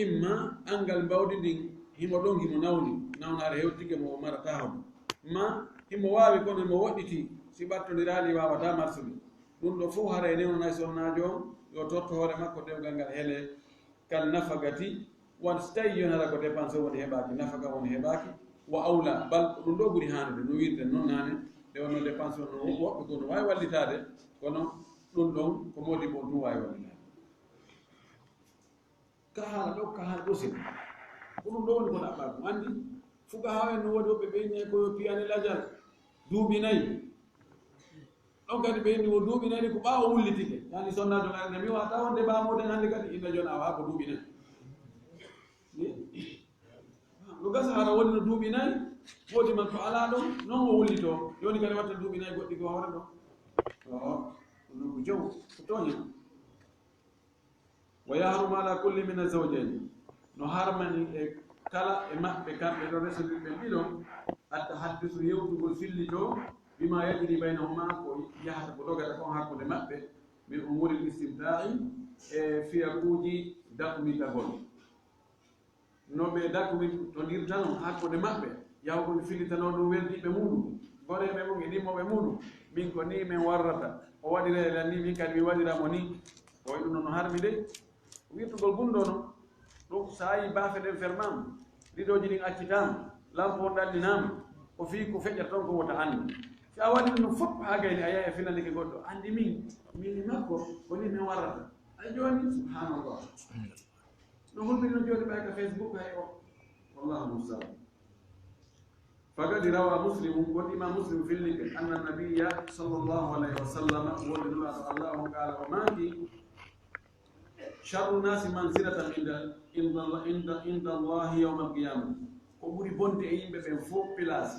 imma angal bawdi din himo ɗon himo nawnare hewtige mo marata hon ma himo wawi kono mo woɗɗiti si ɓattodirali wawata marsude ɗum ɗo fof hara e newnonay sonnajo on yo totto hoore makko dewgal ngal hele kal nafagati wan so tawi yon hara ko dépense woni heɓaki nafaga woni heɓaki wa awla bal ɗum ɗo ɓuuri hanude no wirde noon nane nde wonno dépense on no woɓɓe go no wawi wallitade kono ɗum ɗon ko modi bon ɗum wawi wallitade ka haala ɗo seɗɗa ko ɗum ɗo woni ko ɗaɓɓa ɗum andi fuka ha en no woodi woɓɓe ɓeyni koyo piyane lajal duuɓi nayyi ɗon kadi ɓeyni wo duuɓi nayyi ko ɓaawo wullitike yani sonnajo ngarne mi wata wonde mbamoden hannde kadi inna joni awa ko duuɓi nayyi no gasa hara woni no duuɓi nayyi woodi man to ala ɗon non o wullito joni kadi watta duuɓi nayyi goɗɗi ko hoore ɗon ɗum ko jaw ko toña wa yahrumu ala kulli min azawjayn no harmani e kala e maɓɓe kamɓe ɗo resodiɓe ɗiɗon attahaddusu yewtugol fillito bima yajri baynahuma ko yahata ko dogata kon hakkude maɓɓe min umuri listimta'i e fiyakuji dakumitagol no ɓe dakumi to ndirtanon hakkude maɓɓe yawkoɓe fillitano ɗum weldiɓe muɗum goreɓe mum e ɗimmoɓe muɗum min ko ni min warrata o waɗira e lanni min kadi mi waɗiramo ni o ɗum no harmi de wirtugol gunɗo no ɗum sa yi bafe ɗen fermama ɗiɗoji ɗin accitama lampo on ɗallinama o fi ko feƴƴata toon ko wota andi si a waɗi no fof ha gayni a yahi a filanike goɗɗo andi min makko koni min warrata ay joni subhanallah no hulɓini no joni ɓay ka facebook hay o wallahu musta'an fagadi rawa muslimu won imam muslim fillike anna nabiyya sallllahu alayhi wa sallam wonde nulaɗo allah on qala o maki sharru nasi manzilatan inda allahi yawma alqiyama ko ɓuri bonde e yimɓe ɓen fof place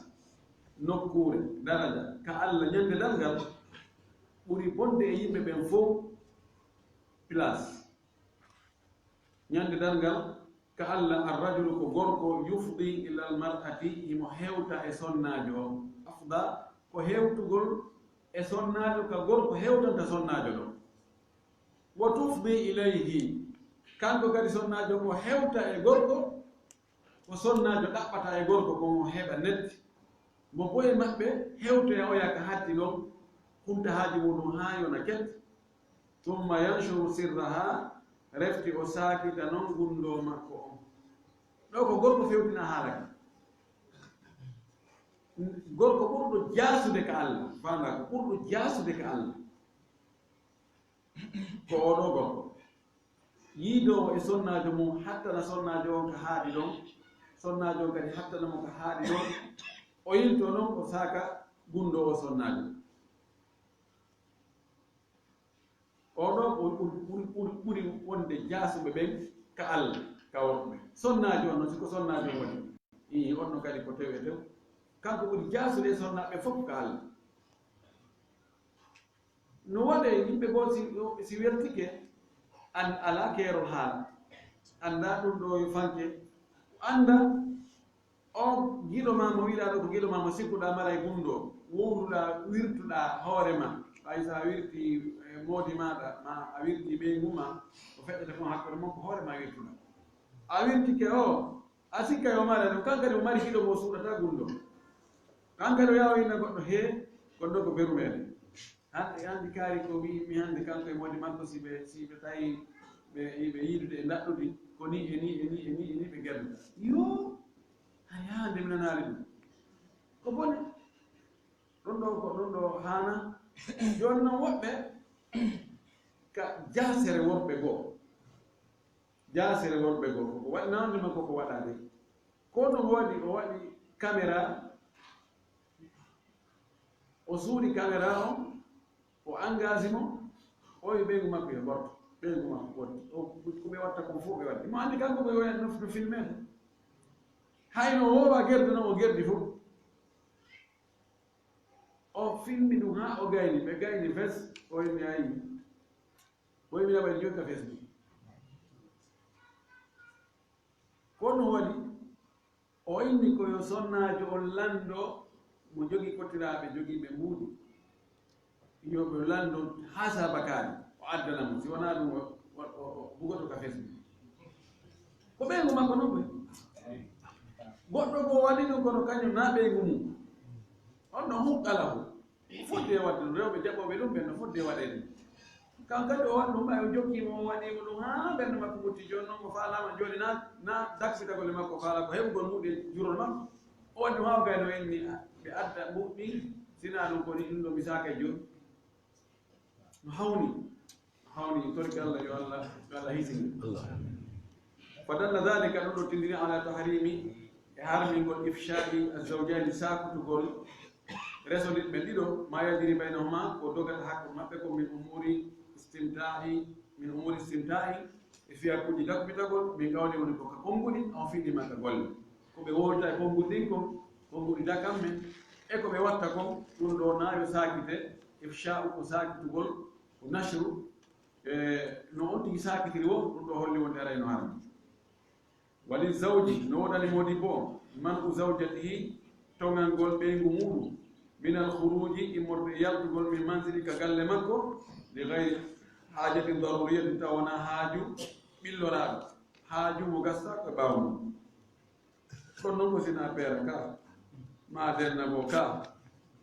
nokkure daraja ka allah ñande dalgal ɓuri bonde e yimɓe ɓen fof place ñande dalgal ka allah arrajulu ko gorko yufdi ila almar'ati imo hewta e sonnajo o afda ko hewtugol e sonnajo ka gorko hewtanta sonnajo ɗo wo tufdi ilayhi kanko kadi sonnajo ko hewta e gorko ko sonnajo ɗaɓɓata e gorko komo heɓa netti mo boye maɓɓe hewtoya o yaka hatti ɗon humta haaji muɗum ha yona ket tumma yanshuru sirraha refti o sakita noon gundo makko on ɗo ko gorko fewtina haalaka gorko ɓurɗo jasude ka allah fanda ko ɓurɗo jasude ka allah ko oɗo gorko yiidowo e sonnajo mum hattana sonnajo on ka haaɗi ɗon sonnajo on kadi hattanamo ka haaɗi ɗon o yilto noon o saka gundo o sonnajo oɗo ɓuri wonde jasuɓe ɓen ka allah ka worɓe sonnajo on noon siko sonnajo woni i onno kadi ko tew e tew kanko ɓuri jasude sonnaɓe fof ka allah no waɗe yimɓe goo si wertike an ala keerol haala anda ɗum ɗo yo fanke anda o giɗo ma mo wiɗa ɗo ko giɗo ma mo sikkuɗa mara e gunɗo wowruɗa wirtuɗa hoore ma hay sa wirti moodi maɗa ma a wirti ɓeygu ma o feƴƴata kon hakkude mon ko hoore ma wirtuɗa a wirtike o a sikka yo mara ɗum kankadi o mari giɗo mo suuɗata gunɗo kankadi o yawa winna goɗɗo he gonɗo ko beru meɗen hande kaari ko wi mi hande kanko e moodi makko siɓe tawi ɓe yiidude e daɗɗude ko ni e ni ɓe gerduɗa yo hay hande mi nanali ɗum ko bone ɗon ɗo hana joni noon woɓɓe ka jasere worɓe goo koko waɗi nawdema koko waɗade ko ɗum waɗi o waɗi caméra o suuɗi caméra o engage mo o wi ɓeygu makko yo gorto ɓeygu makko woɗɗi ko ɓe watta kon fof ɓe waɗi mo andi kanko ɓe woyat no filmede hayno o wowa gerde noon o gerdi fof o filmi ɗum ha o gayni ɓe gayni fes o yimi ayi o yimi naɓaɗi joni ka facebook kono waɗi o inni koyo sonnajo on lando mo jogui kottiraɓe jogiiɓe mbuuɗi yoɓe lando ha sabakani o addanamo si wona ɗum o bugoto ka facebook ko ɓeygu makko non ɓe goɗɗo ko waɗi ɗum kono kañum na ɓeygu mum on no huqqala ko fodde wadde ɗum rewɓe jaɓoɓe ɗum ɓen no fodde waɗede kan kadi o waɗi ɗum ɓay o jokkimo o waɗimo ɗum ha ɓernde makko ɓutti joni noon mo falama joni na daksitagole makko faala ko heɓugol muɗe jurol makko o waɗi ɗum ha o gayno enni ɓe adda ɓuɓɓi sina ɗum koni ɗum ɗo misaka e joni no hawni torki Allah yo Allah hisini fadalla dhalika ɗum ɗo tindini ala tahrimi e harmingol ifshai azawjani sakutugol resodit ɓen ɗiɗo ma yajiri baynahuma ko dogata hakko maɓɓe ko min umuri istimta'i e fiya kuji dakkubitagol min gawni woni ko ka konngudi on fiɗi makka golle ko ɓe wowta e konngudi ɗin kon konngudi dakam men e ko ɓe watta kon ɗum ɗo nayo sakite ifsha'u ko sakitugol ko nashru no on tigi sakitiri wo ɗum ɗo holli wonde arayno harmi wali zawji no woɗani modi bo man u zawjatihi tongalngol ɓeygu muɗum min al khuruji immorde yaltugol min mansili ka galle makko li gayri hajatin daruriyatin tawana haaju ɓilloraɗo haaju mo gasta ko ɓawno kono noon ko sina peera ka ma denna bo ka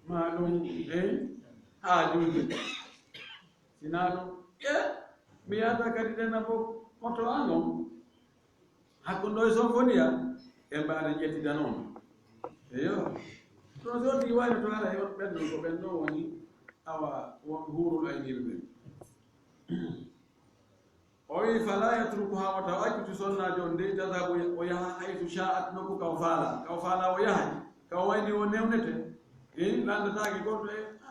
ma ɗum haajuji sina ɗum mi yata kadi denna bo koto anon hakko ɗo e sonfoniya e mbaɗa ƴettida noon eyo ɗon so tigi wayno to ara yon ɓenno ko ɓenno woni awa won hurul aynir ɓe o wi fala yatruku ha wata o accitu sonnajo on nde tadabu o yaha haytu sha'at nokku kaw faala o yahay kaw wayni o newnete landataki goɗɗo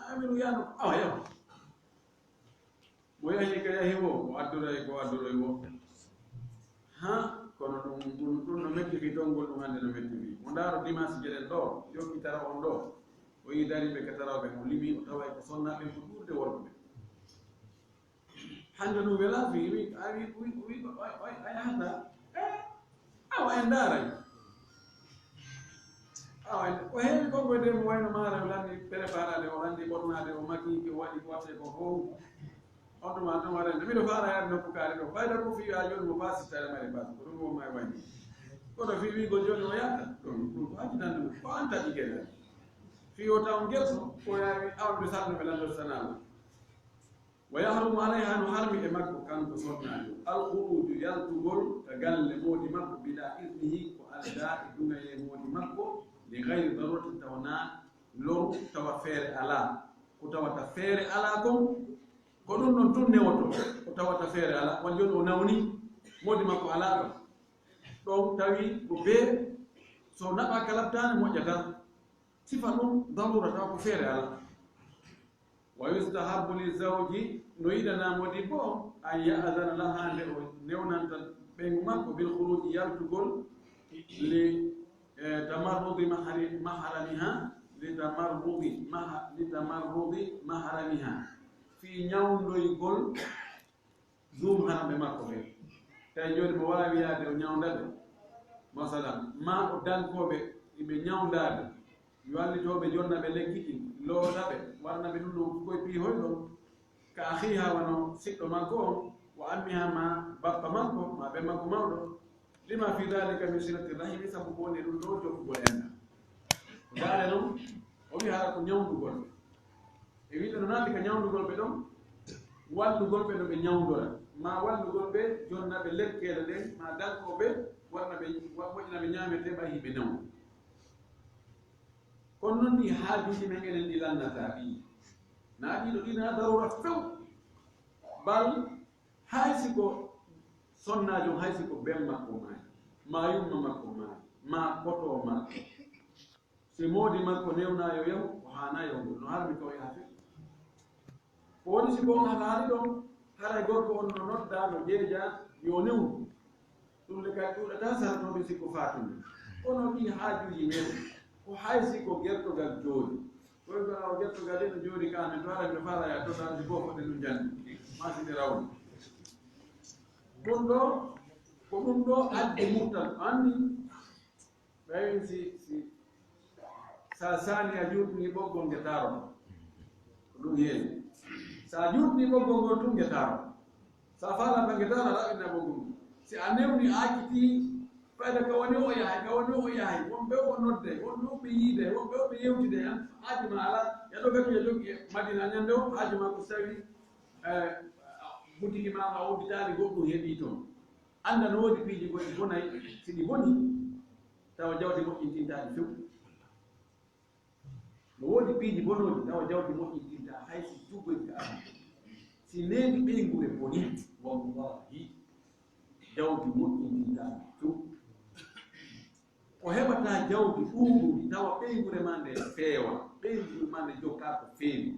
aminu yano awa yaha mo yahi ka yahi wo o addoray wo ha kono ɗum no metti fi tongol ɗum hannde no metti fi mo ndaaro dimanche jeɗen ɗo yokki tara on ɗo o yi dariɓe ka tarawɓe mo limi o taway ko sonnaɓe ko ɗurde worɓe hannde ɗum wela fi wi a yahata awa en ndaaray awa o heewi konkoy nde mo wayno maara o landi préparade o landi ɓornade o makiki o waɗi ko watte ko fof on ɗuma ɗum waɗande miɗo faara yaade nokku kaari ɗo fayda ko fi ha joni mo pasitare mare bas ko ɗum wonma e wayni kono fi wigo joni o yahata ɗum ko accitanɗe ko an taƴi gueɗe fi o taw gueso ko yawi awɗe salnoɓe landor sanama wa yahrumu alayha no harmi e makko kanko sonnajo alkhuruju yaltugol ka galle moodi makko bila idnihi ko alda e dugaye moodi makko li gayri daruratin tawana loru tawa feere ala ko tawata feere ala kon ko ɗum ɗon tun newoto ko tawata feere ala wan joni o nawni moodi makko ala ɗon ɗon tawi ko bee so naɓa kalabtane moƴƴata sifa ɗum darura tawa ko feere ala wa yustahabu li zawji no yiɗanamodi bo an ya'dana laha nde o newnanta ɓeygu makko bil khuruji yaltugol li tamarrudi maharamiha maharamiha fi ñawndoygol zoom haramɓe makko ɓe tawi joni mo wawi yaade o ñawdaɓe masalan ma o dankoɓe iɓe ñawdade wallitoɓe jonnaɓe lekki ɗi lootaɓe warnaɓe ɗum ɗo koye piihoy ɗo ka ahiha wano siɗɗo makko on wa ammiha ma bappa makko ma ɓe makko mawɗo lima fi dalika min silati rahimi sabu ko woni ɗum ɗo jokkugol enɗa ko daare noon o wi haa ko ñawdugol e wiɗo no naati ka ñawdugol ɓe ɗon wallugol ɓe no ɓe ñawdora ma wallugol ɓe jonnaɓe lekkele ɗen ma dankoɓe warnaɓe moƴƴinaɓe ñamete ɓa hiɓe naw kono noon ɗi haajuji men enen ɗi lannata ɗi na ɗiɗo ɗina darura few bal haysi ko sonnajo haysi ko ben makko mayi ma yumma makko mayi ma koto makko si moodi makko newnayo yahu o hana yawgol no harmi ko yaha fe ko woni si gon halaali ɗon haray gorko on no nodda no jeeja yo newnu ɗum le kay ɗuɗata saratoɓe sikko fatunde kono ɗi haajuji men ko haysi ko gertogal jooɗi koy gona o gertogal ɗe no jooɗi kamen to ara ɓe faraya to ɗansi fof foɗe ɗum jandi maside rawni ɗum ɗo ko ɗum ɗo addi murtal andi ɓayin si sa sani a juutni ɓoggol ngetaro ko ɗum heewi sa juutni ɓoggol ngol tun ngetaro sa falata ngetaro a ɗaɓɓina ɓoggol si si a newni akiti fayda ka woni o yahay wonɓe o nodde wonɓe ɓe yiide wonɓe o ɓe yewtide an haaji ma ala yaɗo kadi e jogi madina ñande o haaji ma ko so tawi boutique ma a udditaali goɗɗum heɓii toon annda no woodi piiji goɗɗi bonayi si ɗi boni tawa jawdi moƴƴintintaaɗi few no woodi piiji bonooɗi tawa jawdi moƴƴintintaa hay si tugoy ka ara si needi ɓeygure boni wallahi jawdi moƴƴintintaaɗi few o heɓataa jawdi ɗuuɗuɗi tawa ɓeygure ma nde feewa ɓeygure ma nde jokkaa ko feewi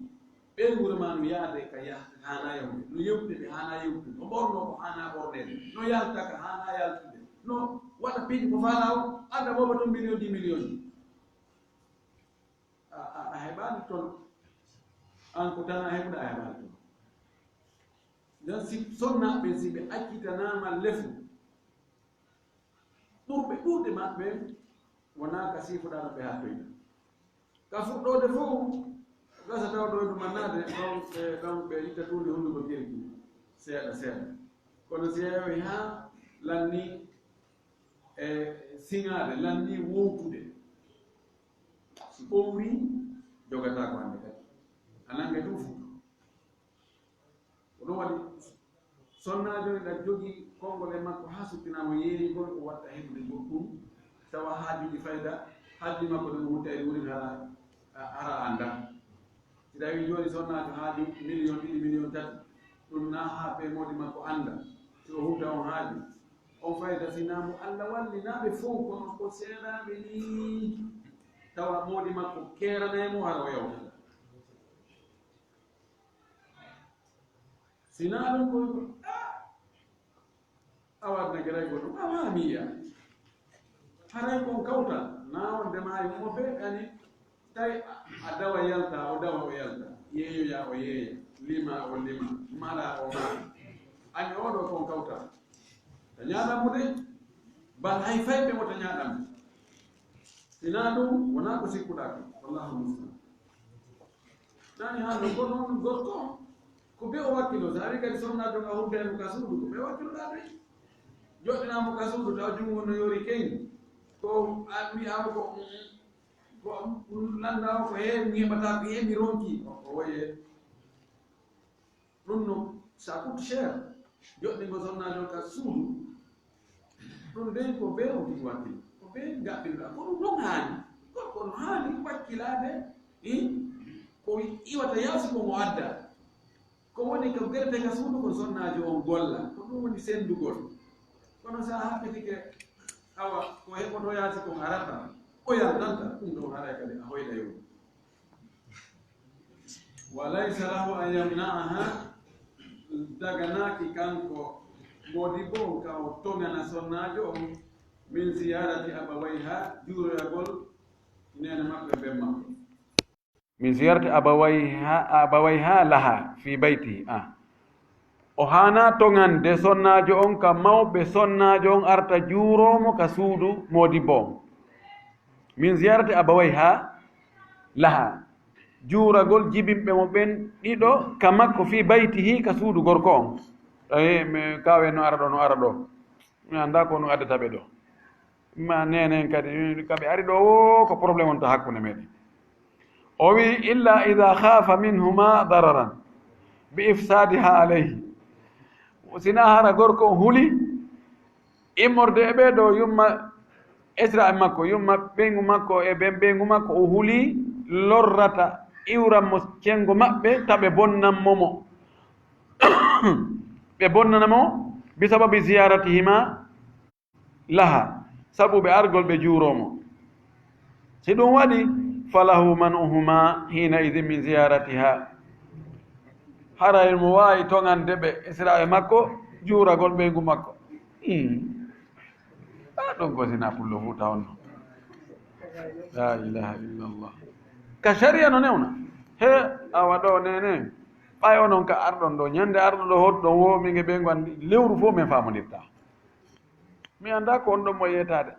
ɓeygure ma no yaade ka haana yawde no yewtude ɓe haana yewtude no ɓorno ko haana ɓorneede no yalta ka haana yaltude no waɗa piiji ko faala o anda boba toon million 10 million ji a heɓaani toon an ko tan a heɓuɗa a heɓaani toon nden si sonnaaɓe si ɓe accitanaama lefu ɓurɓe ɗuuɗe maɓɓe wonaa ka siifoɗaa no ɓe hattoyta ka fuɗɗoode fof gasa taw ɗo ɗum mannaade ɗon ɓe itta tuundi hunduko gerki seeɗa seeɗa kono si yeewi haa lanni e siŋaade lanni wowtude si ɓowri jogataa ko hannde kadi a nange tum fuɗɗo ko ɗum waɗi sonnaajo ɗa jogii konngol e makko haa suttinaamo yeerigol o watta heɓude goɗɗum tawa haajuji fayda haaji makko ɗo wutta e wurin hara annda si tawi jooni sonnaajo haaju million 2 million 3 ɗum naa haa ɓe moodi makko annda si o hubda on haaju on fayda sinaamo Allah walli naaɓe fof kono ko seeɗaaɓe ni tawa moodi makko keeranaymo hara o yawtata sinaa ɗum koy a waɗna geray goɗɗum a waamiya haray kon kawta naa on ndemaayi mo fe ani tawi a dawa yalta o dawa o yalta yeeyoya o yeeya lima o lima mala o mala ani oɗo kon kawta ta ñaaɗammo de bal hay fayɓe mo ta ñaaɗammo sinaa ɗum wonaa ko sikkuɗaa ko wallahu muslim nani haa no ko noon gorko ko be o wakkilo so ari kadi sonnaajo nga huddemo ka suudu ko ɓe wakkiloɗaa de joɗɗinaamo ka suudu taw junngo no yori keŋ ko wi'aama ko lanndaawo ko heewi mi heɓataa ko heewi ronki o woye ɗum no ça coûte cher joɗɗingo sonnaajo ka suudu ɗum nden ko bee o tigi wakkilo ko bee gaɓɓinɗaa ko ɗum ɗon haani gorko no haani wakkilaade ko iwata yaasi ko mo adda ko woni ko gerete ka suudu ko sonnaajo on golla ko ɗum woni senndugol kono so a haɓɓitike awa ko heɓoto yaasi kon arata o yaltanta ɗum ɗon haɗa kadi a hoyɗa yow wa laysa lahu an yamna'aha daganaaki kanko modi bo ka o tongana sonnaajo on min ziyarati abawayha juuroyagol nene maɓɓe ɓen maɓɓe min ziyarati abawayha laha fi bayti o hana tongande sonnaajo on ka mawɓe sonnaajo on arta juuromo ka suudu modibbo on min ziyarati abawayha laha juuragol jibinɓe mo ɓen ɗiɗo ka makko fi baytihi ka suudu gorko on mi kawe no ara ɗo mi annda ko no addata ɓe ɗo ma nenen kadi kaɓe ari ɗo wo ko probléme on ta hakkunde meɗen o wi illa ida khafa minhuma dararan bi ifsadiha alayhi sina hara gorko huli immorde e ɓeɗo yumma esra e makko yumma ɓeygu makko e ɓen ɓeygu makko o huli lorrata iwranmo cengo maɓɓe taɓe bonnanmomo ɓe bonnanamo bi sababi ziyaratihima laha sabu ɓe argol ɓe juuromo si ɗum waɗi falahu manuhuma hina idin min ziyaratiha haray mo wawi tongande ɓe esra e makko juuragol ɓeygu makko ɗon ko sina pullo fu tawnno la ilaha illallah ka sharia no newna he awa ɗo nene ɓay onon ka arɗon ɗo ñande arɗo ɗo hoɗɗon wo minge ɓeygu andi lewru fof min famodirta mi anda ko on ɗon mo yetade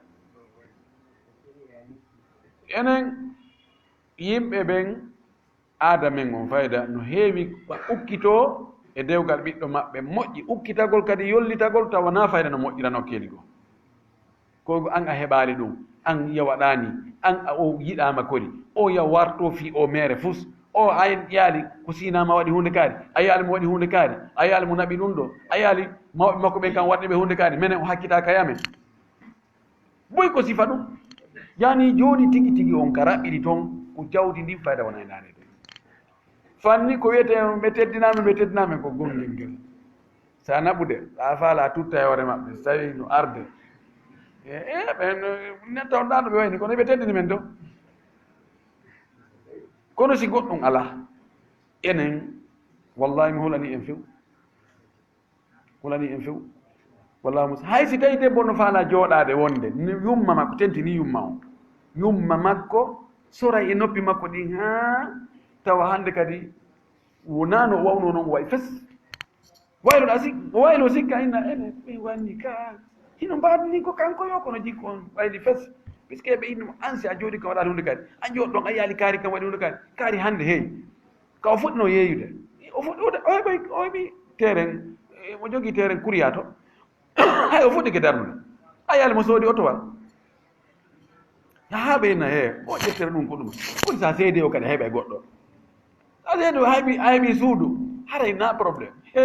enen yimɓe ɓen aada men on fayda no heewi ɓa ukkito e dewgal ɓiɗɗo maɓɓe moƴƴi ukkitagol kadi yollitagol tawa na fayda no moƴƴirano keeli go ko an a heɓaali ɗum an yawaɗani an o yiɗama kodi o ya warto fi o mere fus o a yaali ko sinama waɗi hunde kaari a yaali mo waɗi hunde kaari a yaali mo naɓi ɗum ɗo a yaali mawɓe makko ɓen kam waɗɗe ɓe hunde kaari minen o hakkitaka yamen boy ko sifa ɗum yani joni tigi tigi on ka raɓɓiɗi toon ko jawdi ndin fayda wona e naane ɗo fanni ko wiyete ɓe teddinami ko gongel ngel sa naɓude a faala tutta e hoore maɓɓe so tawi no arde ɓen netta on ɗano ɓe wayni kono ɓe teddini men to kono si goɗɗum ala enen wallahi mi hulani en few wallahi musa hay si tawi debbo no faala jooɗade wonde yumma makko tentini yumma o yumma makko sora e noppi makko ɗin ha tawa hande kadi wona no wawno noon way fes waylo sikka inna ene ɓe wanni ka hino mbadni ko kanko yo kono jikko on wayli fes puisque ɓe innimo ansi a jooɗi kam waɗaɗe hunde kadi a jooɗ ɗon a yaali kaari kam waɗi hunde kadi kaari hande hey ka o fuɗɗino yeeyude o heɓi terrain mo jogii terrain kuriya to hay o fuɗɗike darnude a yaali mo soodi otowal haa ɓe inna he o ƴettere ɗum ko ɗum ɓuri sa seedi o kadi a heɓa e goɗɗo a seedi a heɓi suudu haray na probléme he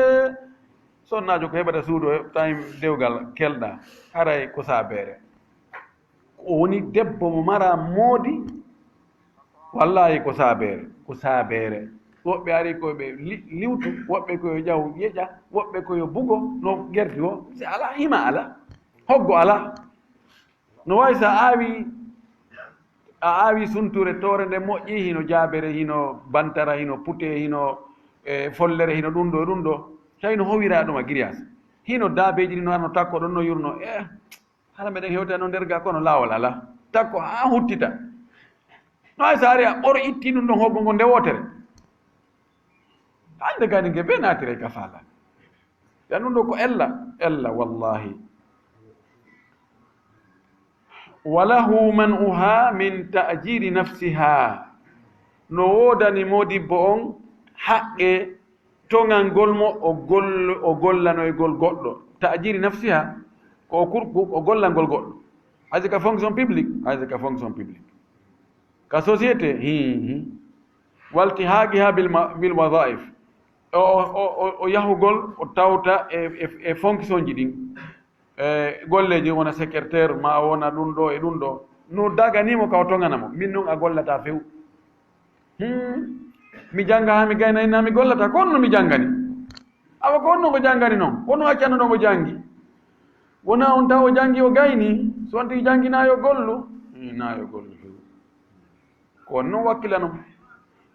sonnajo ko heɓata suudu o tawi dewgal kelɗa haray ko sabeere o woni debbo mo mara moodi wallahi ko sabeere woɓɓe ari koɓe liwtu woɓɓe koyo ƴaw yeƴa woɓɓe koyo bugo no gerti o si ala hima ala hoggo ala no wawi sa a aawi sunture tore nde moƴƴi hino jaabere hino bantara hino pute hino follere hino ɗum ɗo tawi no howira ɗum a grillage hino daabeji ɗi no arno takko ɗon no yurno hala meɗen hewta no nder ga kono laawol ala takko ha huttita no hay sa ari a ɓoro itti ɗum ɗon hoggo ngo nde wotere hande gani nge be naatire ka faala yan ɗum ɗo ko ella wallahi walahu man'uha min ta'jiri nafsiha no wodani modibbo on haqqe tongal ngol mo o gollanoygol goɗɗo ta'jiri nafsiha ko o gollangol goɗɗo hayso ka fonction publique ka société walti haagiha bil wadaif o yahugol o tawta e fonction ji ɗin golleji wona secrétaire ma wona ɗum ɗo e ɗum ɗo no daganimo ka o toganamo min noon a gollata few mi janga ha mi gayna inna mi gollata ko onno mi jangani awa ko onno ko jangani noon wono accano ɗo mo jangi wona on taw o jangi o gayni so wonti jangi nayo gollu few ko on noon wakkilano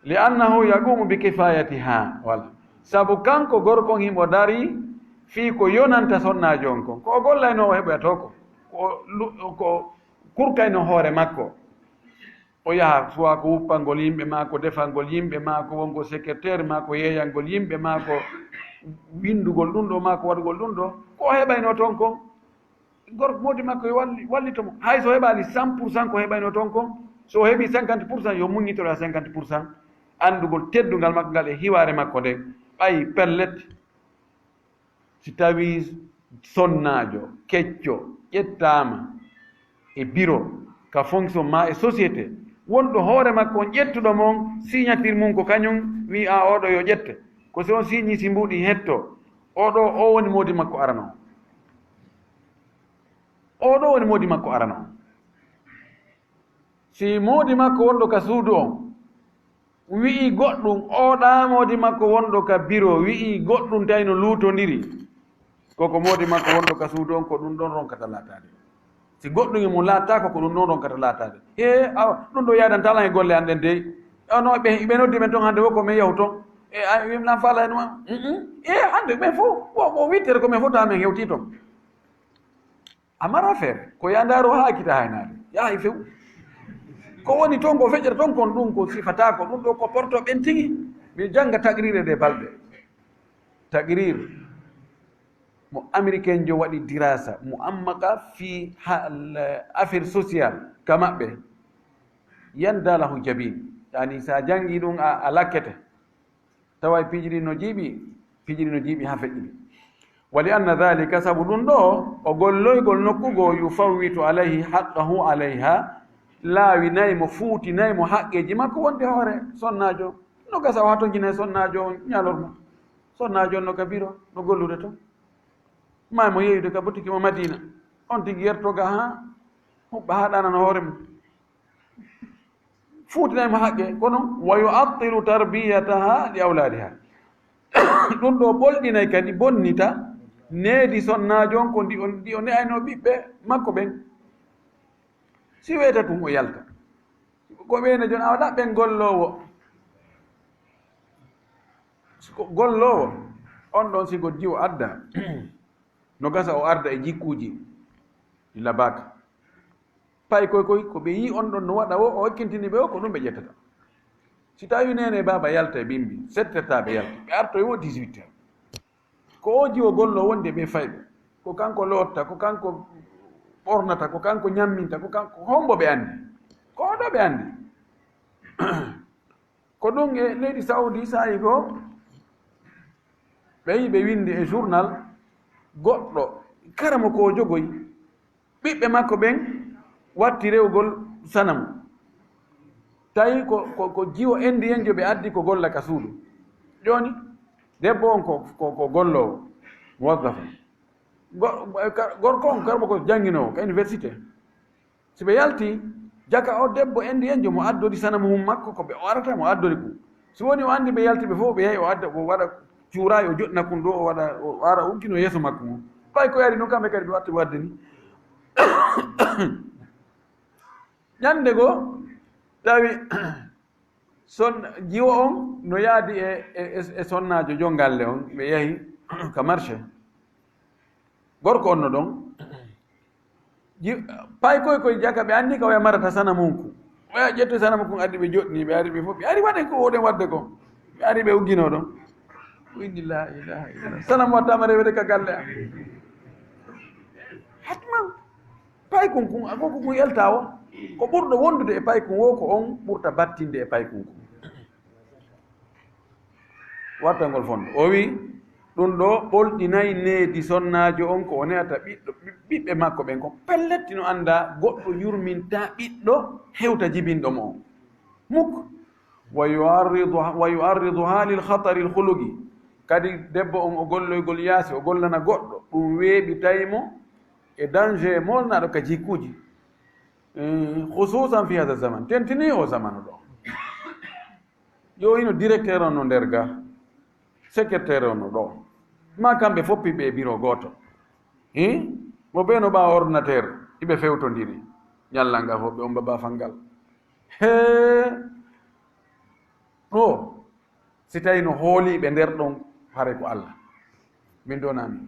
li annahu yaqumu bi kifayatiha wala sabu kanko gorkon himo dari fii ko yonanta sonnajo on kon ko o gollayno o heɓoyato ko kurkayno hoore makko o yaha soit ko wuppangol yimɓe ma ko defalngol yimɓe ma ko wongo secrétaire ma ko yeeyalngol yimɓe ma ko windugol ɗum ɗo ma ko waɗugol ɗum ɗo ko o heɓayno toon kon gorko modi makko yo wallitomo hay so heɓali 100% ko heɓayno toon kon so heɓi 50% yo muñitoro a 50% andugol teddungal makko ngal e hiware makko nde ɓayi pellet si tawi sonnajo kecco ƴettama e bureau ka fonction ma e société wonɗo hoore makko on ƴettuɗo mon signature mum ko kañum wi a oɗo yo ƴette ko si on signi si mbuɗi hetto oɗo o woni modi makko arano si modi makko wonɗo ka suudu on wi'i goɗɗum oɗa modi makko wonɗo ka bureau wi'i goɗɗum tawino luutodiri koko modi makko wonɗo ka suudu on ko ɗum ɗon ronkata laatade si goɗɗum e mum laattako ko ɗum ɗon ronkata laatade awa ɗum ɗo yadantala e golle an ɗen dey no ɓe noddi men toon hande wo ko min yahu toon wimnan faala hen ma hande ɓen fof o wittere ko min fof tawa min hewti toon amara feere ko yandaro ha kita haynade yahay few ko woni toon ko feƴƴata toon kon ɗum ko sifatako ɗum ɗo ko porto ɓen tigi mi janga taqrire de balɗe taqrir mo américain jo waɗi dirasa mo ammaka fi affaire sociale ka maɓɓe yandalahu jabin yani sa jangi ɗum a lakkete tawa piiji ɗi no jiiɓi fijiri no jiiɓi ha feƴƴiɓe wali anna dhalika sabu ɗum ɗo o golloygol nokkugo yufawwitu alayhi haqqahu alayha laawinaymo fuutinaymo haqqeji makko wonde hoore sonnajo no gasa o hato jina sonnajo on ñalormo sonnajo on no kabiro no gollude to ma mo yeeyude ka botiki mo madina on tigi yertoga ha huɓɓa ha ɗanano hoore mum fuutinaymo haqqe kono wa yu'attilu tarbiyataha li awladiha ɗum ɗo ɓolɗinay kadi bonnita needi sonnajo on ko ndi o ne'ayno ɓiɓɓe makko ɓen si weyta tum o yalta ko ɓeyne jon awa ɗaɓɓen gollowo on ɗon sigo jiwo adda no gasa o arda e jikkuji labaka pay koy ko ɓe yi on ɗon no waɗa o hakkintini ɓe o ko ɗum ɓe ƴettata si tawi nene baba yalta e bimbi 7 heures ɓe yalta ɓe arto e wo 18 heures ko o jiwo gollo wonde ɓe fayɓe ko kanko lotta ko kanko ɓornata ko kanko ñamminta ko kanko hombo ɓe andi ko oɗo ɓe andi ko ɗum e leydi saudi sayi goo ɓe yi ɓe windi e journal goɗɗo karamo ko jogoy ɓiɓɓe makko ɓen watti rewgol sanamu tawi ko jiwo endi en jo ɓe addi ko golla ka suudu joni debbo on ko gollowo muwaddafa gorko on karmo ko jannginowo ka université si ɓe yalti jaka o debbo endi en jo mo addori sanamu hum makko ko ɓe warata mo addori kum si woni o andi ɓe yalti ɓe fof ɓe yehi o adda o waɗa cuurayi o joɗna kum ɗo o wara uggino yeeso makko mum ɓay ko yari noon kamɓe kadi ɓe watta wadde ni ñande goo tawi jiwo on no yaadi e sonnajo jongalle on ɓe yehi ka marché gorko on no ɗon pay koye jaka ɓe anni ka oya marata sana mum ku oya ƴetto sana mum kum addi ɓe joɗni ɓe ari ɓe fof ɓe ari waɗen ko woɗen wadde ko ɓe ari ɓe uggino ɗon indi la ilaha illallah sana mo wattama rewede ka galle am hatman paykun kun akoko kun yalta o ko ɓurɗo wondude e paykun wo ko on ɓurta battinde e paykun kun wattangol fonno o wi ɗum ɗo ɓolɗinayi needi sonnajo on ko o neata ɓiɓɓe makko ɓen ko pelletti no anda goɗɗo yurminta ɓiɗɗo hewta jibinɗomo o mukko wa yu'arriduha lil khatari l hulugi kadi debbo on o golloygol yaasi o gollana goɗɗo ɗum weeɓitaymo e danger molnaɗo ka jikkuji hususan fi hada zaman tentini o zamanu ɗo yo hino directeur on no nder ga secrétaire on no ɗo ma kamɓe foppi ɓe bureau goto mo ɓe no ɓa ordinateur iɓe fewtodiri ñallal ngal fof ɓe on baba fangal he ɗo si tawi no hooliɓe nder ɗon hare ko Allah min donami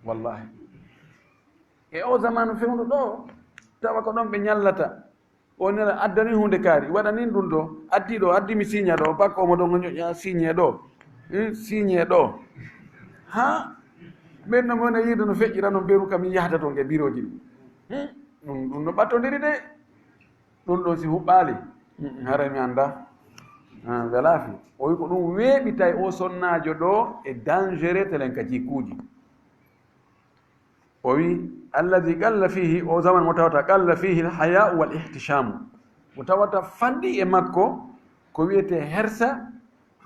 wallahi e o zamanu fewndo ɗo tawa ko ɗon ɓe ñallata o nela addani hunde kaari waɗanin ɗum ɗo addi ɗo addimi signa ɗo bakko omo ɗon ñoƴƴa signé ɗo signé ɗo ha ɓen no mone yiide no feƴƴira no mberu kam yahata toon e bureau ji ɗum no ɓattodiri de ɗum ɗo si huɓɓaali hara mi annda welaafi o wi ko ɗum weeɓitay o sonnajo ɗo e dangereux telen ka jikkuuji o wi alladi qalla fihi o zaman mo tawata qalla fihi lhayau wal ihtichamu mo tawata fanɗi e makko ko wiyete hersa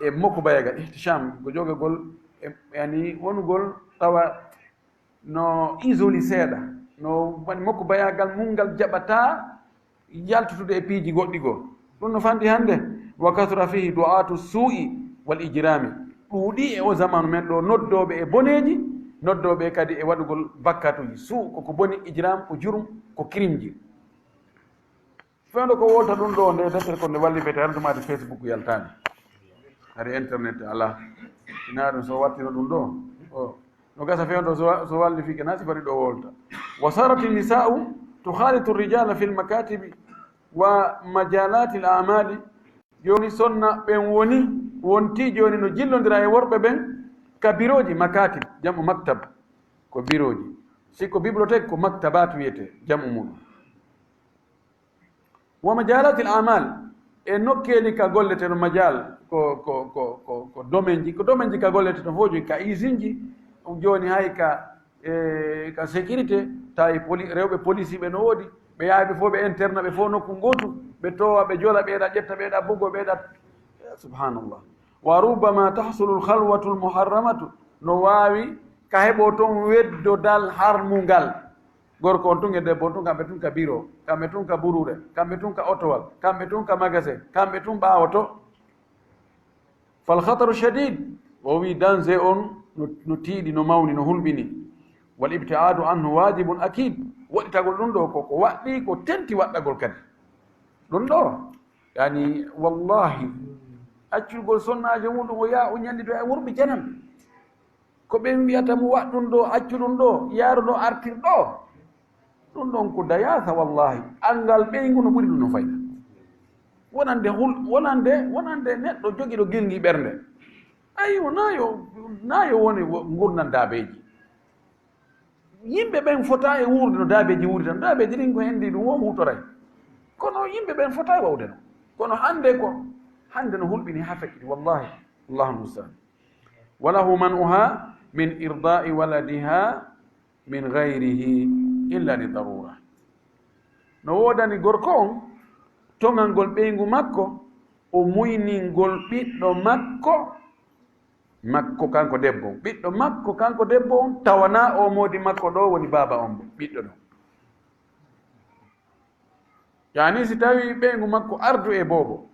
e mokko bayagal ihticham ko jogagol yani wonugol tawa no isoli seeɗa no waɗi mokko bayagal mum ngal jaɓata yaltutude e piiji goɗɗi goo ɗum no fanɗi hannde wa kasura fihi du'atu suu'i wal ijrami ɗuuɗi e o zamanu men ɗo noddoɓe e boneji noddoɓe kadi e waɗugol bakkatuji suu koko boni ijram ko jurum ko crime ji fewndo ko wolta ɗum ɗo nde deftere ko nde walli bete hartumade Facebook yaltani hari internet ala ina ɗum so wattino ɗum ɗo no gasa fewndo so walli fike na sifari ɗo wolta wa sarat nisa'u tukhalitu rijala fi lmakatibi wa majalati l amali joni sonna ɓen wonti joni no jillodira e worɓe ɓen ka biroji makatib jamu maktab ko biroji sikko bibliothèque ko maktabat wiyete jamu mum wa majalati l amal e nokkeli ka gollete no majal ko domaine ka gollete no hojo ka isinji joni hay ka sécurité tawi rewɓe police ɓe no woodi ɓe yaaɓe fof ɓe interne ɓe fof nokku gotu ɓe towa ɓe joola ɓeeɗa ƴetta ɓeeɗa buggo ɓeeɗa subhanallah wa rubbama tahsulu lhalwatu lmuharramatu no waawi ka heɓo toon weddodal harmungal gorko on tun e debbo on tun kamɓe tun ka bureau kamɓe tun ka buruɗe kamɓe tun ka otowal kamɓe tun ka magasin kamɓe tun ɓaawoto falhataru shadid o wi danger on no tiiɗi no mawni no hulɓini wal ibtiadu anhu wajibun akid waɗitagol ɗum ɗo koko waɗɗi ko tenti waɗɗagol kadi ɗum ɗo yani wallahi accugol sonnaje muɗum o yaa o ñandido e wurɓe janan ko ɓen wiyata mo waɗɗum ɗo accu ɗum ɗo yaaru ɗo artir ɗo ɗum ɗon ko dayasa wallahi angal ɓeygu no ɓuri ɗum no fayda wonande neɗɗo jogiɗo gilngi ɓernde ayiwo nayo woni gurnan daabeji yimɓe ɓen fota e wurde no daabeji wuuri tan daabeji ɗin ko hendi ɗum wo hutoray kono yimɓe ɓen fota e wawde no kono hande no hulɓini ha feƴƴiti wallahi allahu mustaan walahu man'uha min irda'i waladiha min gayrihi illa li darura no wodani gorko on tongal ngol ɓeygu makko o muyningol ɓiɗɗo makko kanko debbo ɓiɗɗo makko kanko debbo on tawana o modi makko ɗo woni baba on ɓiɗɗo ɗo yani si tawi ɓeygu makko ardu e bobo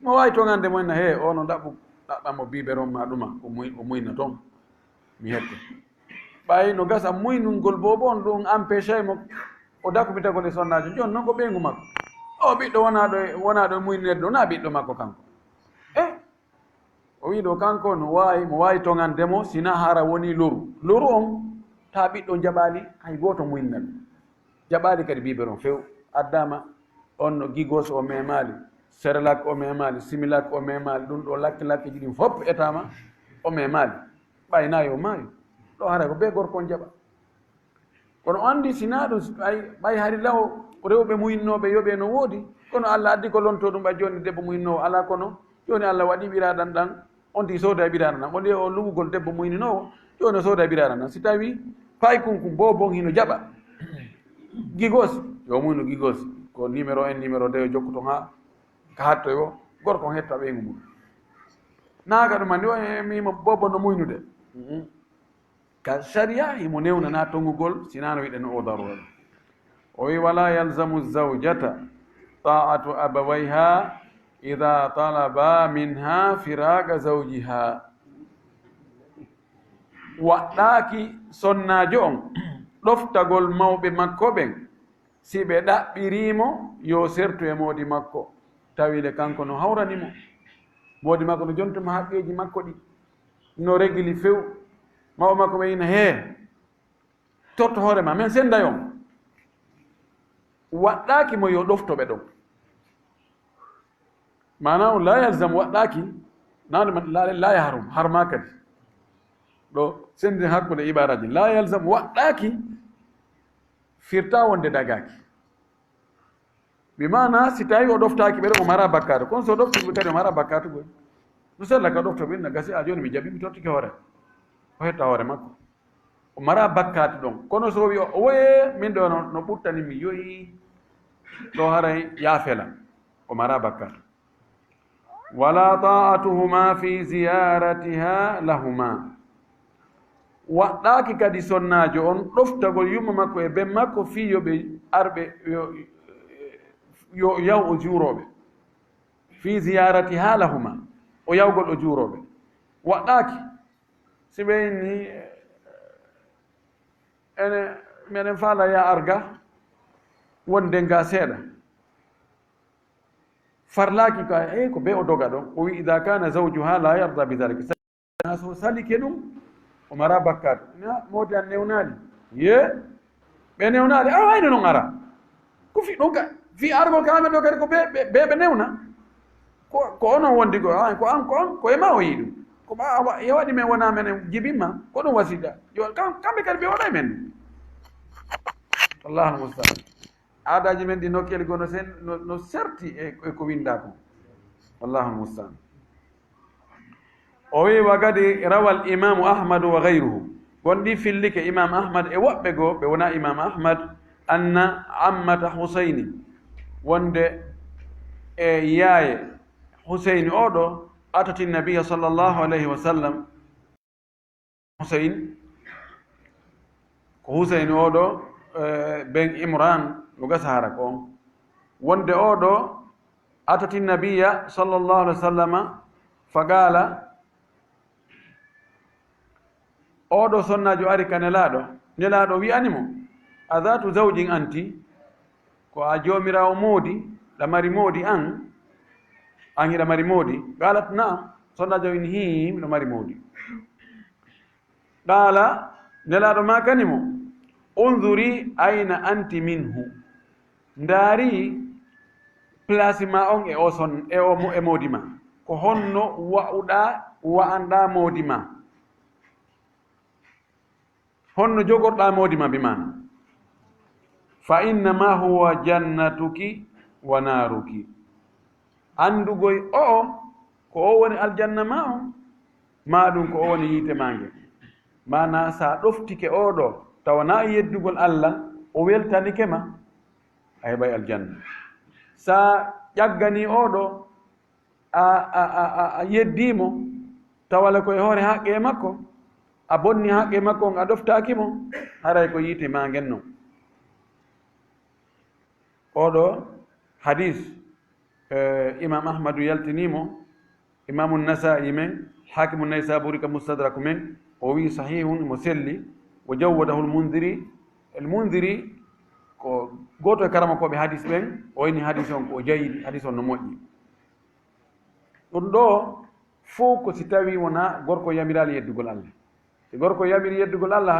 mo wawi tongande moyna he ono ɗaɓɓamo biberon ma ɗuma o muyna toon mi hette ɓayi no gasa muynungol bobo on ɗum empêché mo o dakumitagol e sonnajo joni noon ko ɓeygu makko o ɓiɗɗo wonaɗo muynirde wona ɓiɗɗo makko kanko o wi ɗo kanko mo wawi tongandemo sina hara woni loru on ta ɓiɗɗo jaɓali hay goto muyna ɗum jaɓali kadi biberon few addama on no gigos o memali serlak o memali similak o memali ɗum ɗo lakke ji ɗin fof etama o memali ɓaynayi o maayo ɗo hara ko be gorko on jaɓa kono o andi sina ɗum ɓay hari law rewɓe muyinnoɓe yoɓe no woodi kono Allah addi ko lonto ɗum ɓay joni debbo muyinnowo ala kono joni Allah waɗi ɓiraɗan ɗan on ti sooda ɓiraɗan ɗan woni o lumugol debbo muyninowo joni o sooda ɓiraɗan ɗan si tawi pay kunkum bobon hino jaɓa gigos yo muyno gigos ko numéro 1 numéro 2 jokkuton ha ka hattoyo gorko on hetta ɓeygu mum naga ɗum andi o mimo bobo no muynude ka sharia himo newnana tongugol sinano wiɗen o darura o wi wala yalzamu zawjata ta'atu abawayha ida talaba minha firaga zawjiha waɗɗaki sonnajo on ɗoftagol mawɓe makko ɓen si ɓe ɗaɓɓirimo yo sertu e moodi makko tawile kanko no hawranimo moodi makko no jontuma haqqeji makko ɗi no régli few mawo makko ɓe yina he torto hoorema min sendayon waɗɗaki mo yo ɗoftoɓe ɗon mana o la yalzam waɗɗaki nawde la yahrum harma kadi ɗo sendin hakkude ibaraji la yalzam waɗɗaki firta wonde dagaki bimana si tawi o ɗoftaki ɓeɗo o mara bakkatu kono so ɗoftiɓe kadi o mara bakkatu goy no sella ka ɗofto ɓe na gasi a joni mi jaɓi mi tottike hoore o hetta hoore makko o mara bakkatu ɗon kono so wi o woye min ɗo no ɓurtani mi yoyi ɗo haray yaafela o mara bakkatu wala ta'atuhuma fi ziyaratiha lahuma waɗɗaki kadi sonnajo on ɗoftagol yumma makko e ben makko fi yoɓe arɓe yo yaw o juuroɓe fi ziyaratiha lahuma o yawgol o juuroɓe waɗɗaki si ɓeyni ene meɗen faala ya arga wonde nga seeɗa farlaki ka ko be o doga ɗon o wi ida kana zawjuha la yarda bi dalik so salike ɗum o mara bakkatu modi an newnali ye ɓe newnali a wayno noon ara ko fi ɗon ka fi argol kamen ɗo kadi ko ɓe newna ko onon wondi ko an ko ema o yii ɗum ko ye waɗi men wona men jibinma ko ɗum wasida kamɓe kadi ɓe waɗa men ɗum allah almustaan aadaji men ɗi nokkeli gono sen no serti e ko winda ko wallahu almustaan o wi wa kadi rawa al imamu ahmadu wa gayruhu gonɗi fillike imam ahmad e woɓɓe goo ɓe wona imam ahmad anna ammata husayni wonde e yaaye husayni oɗo atati nabiya sallllahu alayhi wa sallam husayn ko husayni oɗo ben imran no gasa hara ko on wonde oɗo atati nabiya sallllahu alih wa sallama fa gaala oɗo sonnajo ari ka nelaɗo wi'animo adatu zawjin anti ko a jomirawo moodi ɗamari moodi an hiɗa mari moodi qalat naam sonnajo wini hi miɗo mari moodi qala nelaɗo ma kanimo unduri ayna anti minhu ndaari place ma on e o son e moodi ma ko honno wa'uɗa wa'anɗa moodi ma honno jogorɗa moodi ma bimana fa innama huwa jannatuki wa naruki andugoy o ko o woni aljanna ma on ma ɗum ko o woni yiite mange mana sa ɗoftike oɗo tawana e yeddugol allah o weltanike ma a heɓay aljanna sa ƴaggani oɗo a yeddimo tawale koye hoore haqqe makko a bonni haqqe makko on a ɗoftakimo haray ko yiite ma ngen non oɗo hadis imam ahmadu yaltinimo imamu nasai men hakimu naysaburi ka mustadraku men o wi sahihun mo selli wo jawwadahu lmundiri ko goto e karama koɓe hadis ɓen o wini hadis on ko jayidi hadis on no moƴƴi ɗum ɗo fof ko si tawi wona gorko yamirali yeddugol allah si gorko yamiri yeddugol allah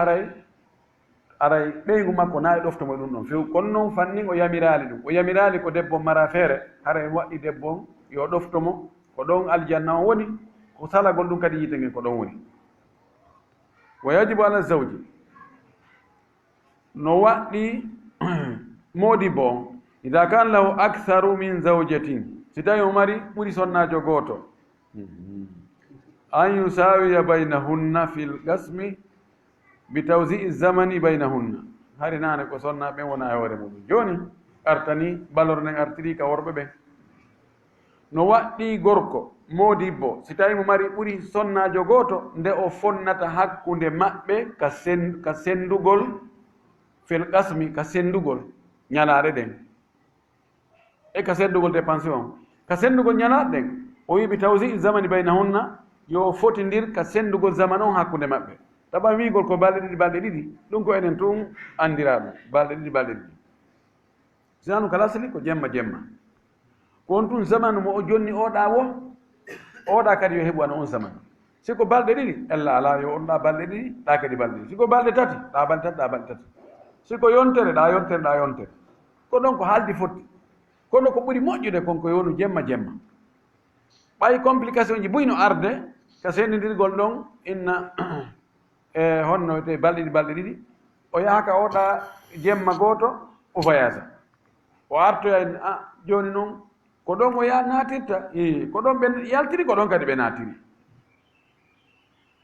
aray ɓeygu makko na e ɗoftomo ɗum ɗon few kono noon fannin o yamirali ɗum o yamirali ko debbo mara feere haray waɗɗi debbo on yo ɗoftomo ko ɗon aljanna o woni ko salagol ɗum kadi yite ngen ko ɗon woni wa yajibu ala zawji no waɗɗi moodi bo ida kan lahu aktharu min zawjatin si tawi o mari ɓuri sonnajo gooto an yusawiya baynahunna fi lgasmi bi tawsii zamani baynahunna hari nane ko sonna ɓen wona e hoore muɗum joni artani balornen artiri ka worɓe ɓen no waɗɗi gorko modibbo si tawi mo mari ɓuri sonnajo gooto nde o fonnata hakkunde maɓɓe ka sendugol fel qasmi ka sendugol ñalaɗe ɗen e ka sendugol dépense on ka sendugol ñalaɗe ɗen o wi bi tawsii zamani baynahunna yo fotidir ka sendugol zaman on hakkunde maɓɓe taɓa wigol ko balɗe ɗiɗi ɗum ko enen tun andira ɗum balɗe ɗiɗi sinanu kala sali ko jemma ko on tun zamanu mo o jonni oɗa oɗa kadi yo heɓu ana on zamanu siko balɗe ɗiɗi ella ala yo onɗa balɗe ɗiɗi ɗa kadi balɗe ɗiɗi siko balɗe tati ɗa balɗe tati siko yontere ɗa yontere ko ɗon ko haaldi fotti kono ko ɓuri moƴƴude konko yonu jemma ɓay complication ji buyno arde ka sendidirgol ɗon inna e honno te balɗe ɗiɗi o yahaka oɗa jemma gooto o voyage o artoya joni noon ko ɗon o natirta ko ɗon ɓe yaltiri ko ɗon kadi ɓe natiri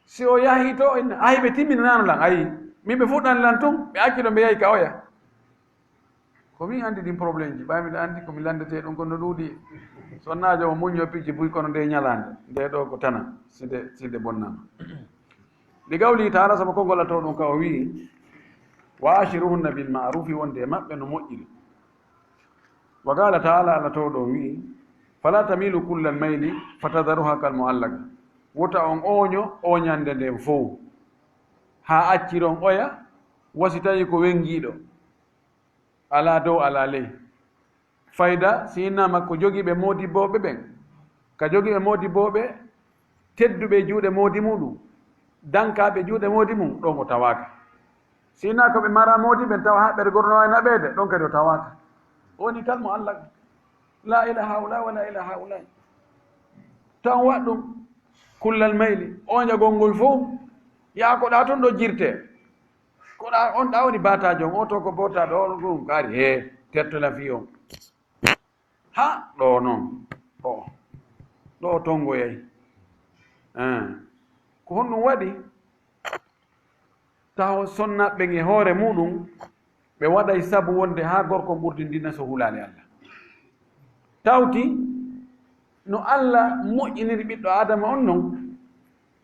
si o yahi to ayi ɓe timminanano lan ayi min ɓe fuɗɗani lan tun ɓe acci ɗo ɓe yahi ka oya komin andi ɗin probléme ji ɓaymiɗa andi komi landete ɗum kono ɗuuɗi sonnajo o muño picci buy kono nde ñalande nde ɗo ko tana sinde bonnama li gawli taala saba ko gollato ɗum ka o wi wa ashiruhunna bil ma'rufi wonde maɓɓe no moƴƴiri wa qala taala ala to ɗo wi fala tamilu kulla lmayli fatadaruha kal muallaga wota on oñande nden fof ha acciron oya wasi tawi ko wengiɗo ala dow ala ley fayda si innama ko jogiiɓe modibboɓe ɓen ka jogiiɓe modibboɓe tedduɓe juuɗe moodi muɗum dankaɓe juuɗe moodi mum ɗon o tawaka sina koɓe mara modiɓe tawa ha ɓergorno wawi naɓede ɗon kadi o tawaka woni kalmo allah la ila haula wala ila haula tan waɗ ɗum kullal mayli o jagol ngol fof yaa ko ɗa toon ɗo jirte ko ɗa on ɗa woni batajo on o to ko botaɗo on ɗum kaari he tertola fiyo ha ɗo noon ɗo tongo yayi ko honɗum waɗi taw sonnaɓe e hoore muɗum ɓe waɗay sabu wonde ha gorko ɓurdindina so hulali Allah tawti no Allah moƴƴiniri ɓiɗɗo adama on noon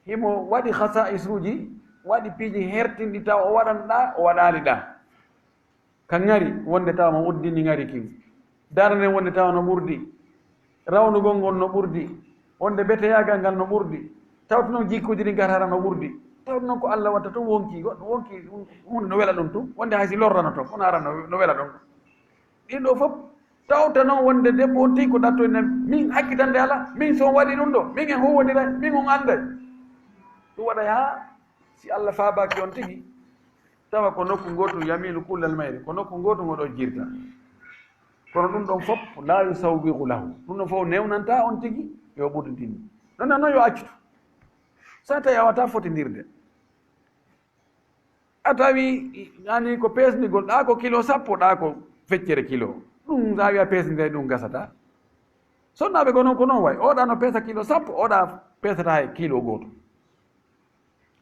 himo waɗi khasa'is uji waɗi piiji hertinɗi taw o waɗanɗa o waɗali ɗa kan ngari wonde tawa mo uddini ngari kin darde wonde tawa no ɓurdi rawnugol ngol no ɓurdi wonde beteyagal ngal no ɓurdi tawto noon jikkuji ɗi ngatara no ɓurdi tawto noon ko Allah watta tum wonki goɗɗo wonki hunde no wela ɗum tum wonde haysi lorrano toon kono ara no wela ɗon ɗin ɗo fof tawta noon wonde debbo on tii ko ɗattoyne min hakkitande ala min so waɗi ɗum ɗo min en huwodira min on anday ɗum waɗay ha si Allah faabaki on tigi tawa ko nokku gotum yamilu kullal mayri ko nokku gotum oɗo jirta kono ɗum ɗon fof la yusawwigu lahu ɗum ɗon fof newnanta on tigi yo ɓurdintini non noon yo accutu sa tawi a wata fotindirde a tawi ani ko pesnigol ɗa ko kilo 10 ɗa ko feccere kilo ɗum sa wi a pesnide ɗum gasata sonnaɓe ko noon ko noon way oɗa no pesa kilo 10 oɗa pesata hay kilo goto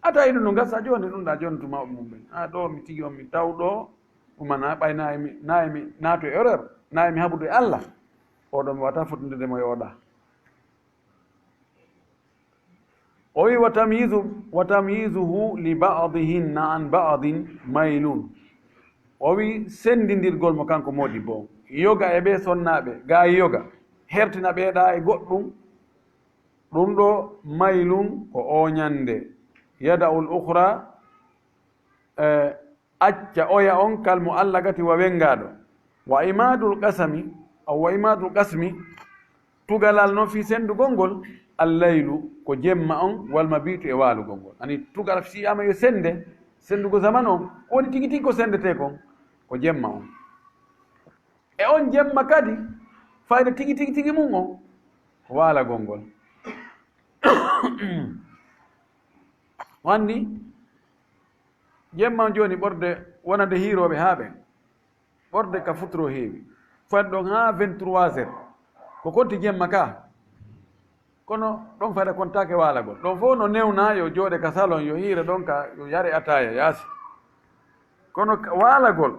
a tawi ɗum no gasa joni ɗum ɗa joni to mawɓe mum ɓen a ɗo mi tigi on mi taw ɗo ɗumana ɓay nayimi naato e erreur nayimi haɓude e Allah oɗo mi wata fotindirde mo e oɗa o wi wa tamyizuhu li ba'dihinna an ba'din maylun o wi sendidirgol mo kanko modi bo yoga e ɓe sonnaɓe ga yoga hertina ɓeeɗa e goɗɗum ɗum ɗo maylun ko oñande yada'u l ukhra acca oya on kalmo Allah gati wa wengaɗo wa imadul qasmi tugalal no fi sendugol ngol allaylu ko jemma on walma biitu e walugol ngol ani tugal si ama yo sendugo zaman on woni tigi tigi ko sendete kon ko jemma on e on jemma kadi fayda tigi tigi mum on ko walagol ngol wandi jemma joni ɓorde wonande hiroɓe ha ɓen ɓorde ka futuro heewi fat ɗon ha 23 heures ko konti jemma ka kono ɗon fayda kontake walagol ɗon fof no newna yo jooɗe ka salon yo hiira ɗon ka yo yare ataya yaasi kono walagol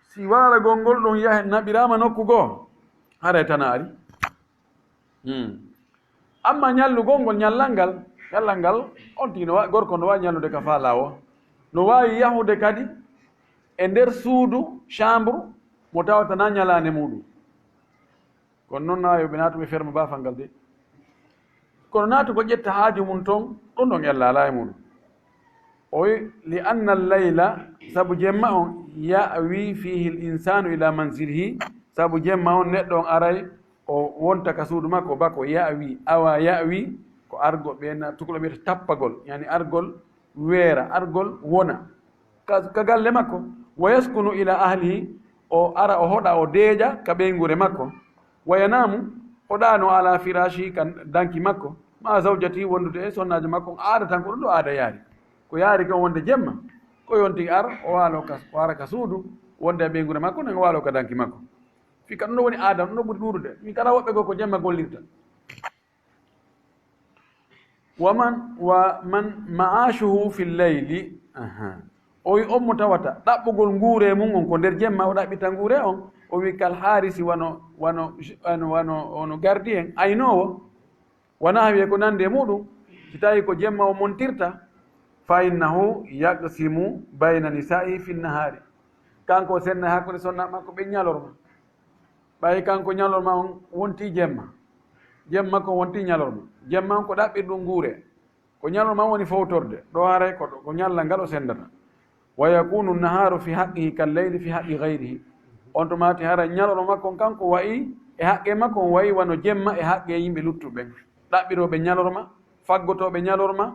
si walagol ngol ɗum yahe naɓirama nokku goo haray tanaari amma ñallugol ngol ñallal ngal on tigi gorko no wawi ñallude ka fa lawo no wawi yahude kadi e nder suudu chambre mo tawata na ñalande muɗum kono noon nayoɓe naatuɓe ferme bafal ngal de kono naatu ko ƴetta haaju mum toon ɗum ɗon ellala e muɗum o wi li anna llayla sabu jemma on yawi fihi l insanu ila mansilihi sabu jemma on neɗɗo on aray o wonta ka suudu makko bako yawi awa yawi ko argol ɓena tukolo wiyata tappagol yani argol weera argol wona ka galle makko wa yaskunu ila ahlihi o ara o hoɗa o deeƴa ka ɓeygure makko wa yanamu o ɗano ala firashi kan danki makko ma zawjati wondude e sonnajo makko aada tan ko ɗum ɗo aada yaari ko yaari kon wonde jemma ko yonti ar o wara ka suudu wonde e ɓeygure makko nanga waalo ka danki makko fi ka ɗum ɗo woni aada ɗum ɗo ɓuri ɗuurude min kala woɓɓe goo ko jemma gollirta wa man ma'ashuhu fi leyli o wi on mo tawata ɗaɓɓugol nguure mum on ko nder jemma o ɗaɓɓita nguure on o wi kal harisi wano gardi en aynowo wona wiye ko nande muɗum si tawi ko jemma o montirta fa innahu yaqsimu bayna nisa'i fi nahari kanko senna hakkude sonna makko ɓe ñalorma ɓay kanko ñalorma on wonti jemma ko wonti ñalorma jemma on ko ɗaɓɓir ɗum nguure ko ñalorma woni fowtorde ɗo haray ko ñalla ngal o sendata wa yakunu naharu fi haqqihi kal leyli fi haqqi gayrihi on to mati hara ñaloro makko kanko wayi e haqqe makko on wayi wano jemma e haqqe yimɓe luttuɓen ɗaɓɓiroɓe ñalorma faggotoɓe ñalorma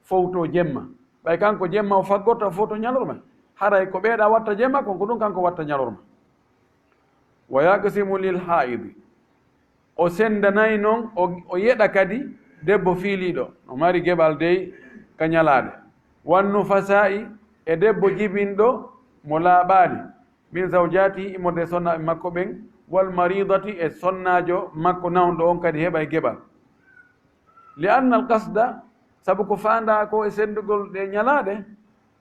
fowto jemma ɓay kanko jemma o faggorto fowto ñalorma haray ko ɓeeɗa watta jemma kon ko ɗum kanko watta ñalorma wa yaqsimu lil haidi o sendanayi noon o yeɗa kadi debbo fiiliɗo o mari geɓal dey ka ñalaade wannu fasa'i e debbo jibinɗo mo laaɓaani min zawjati imorde sonnaɓe makko ɓen wal maridati e sonnajo makko nawɗo on kadi heɓa e geɓal li anna al qasda sabu ko fanda ko e sendugol ɗe ñalaɗe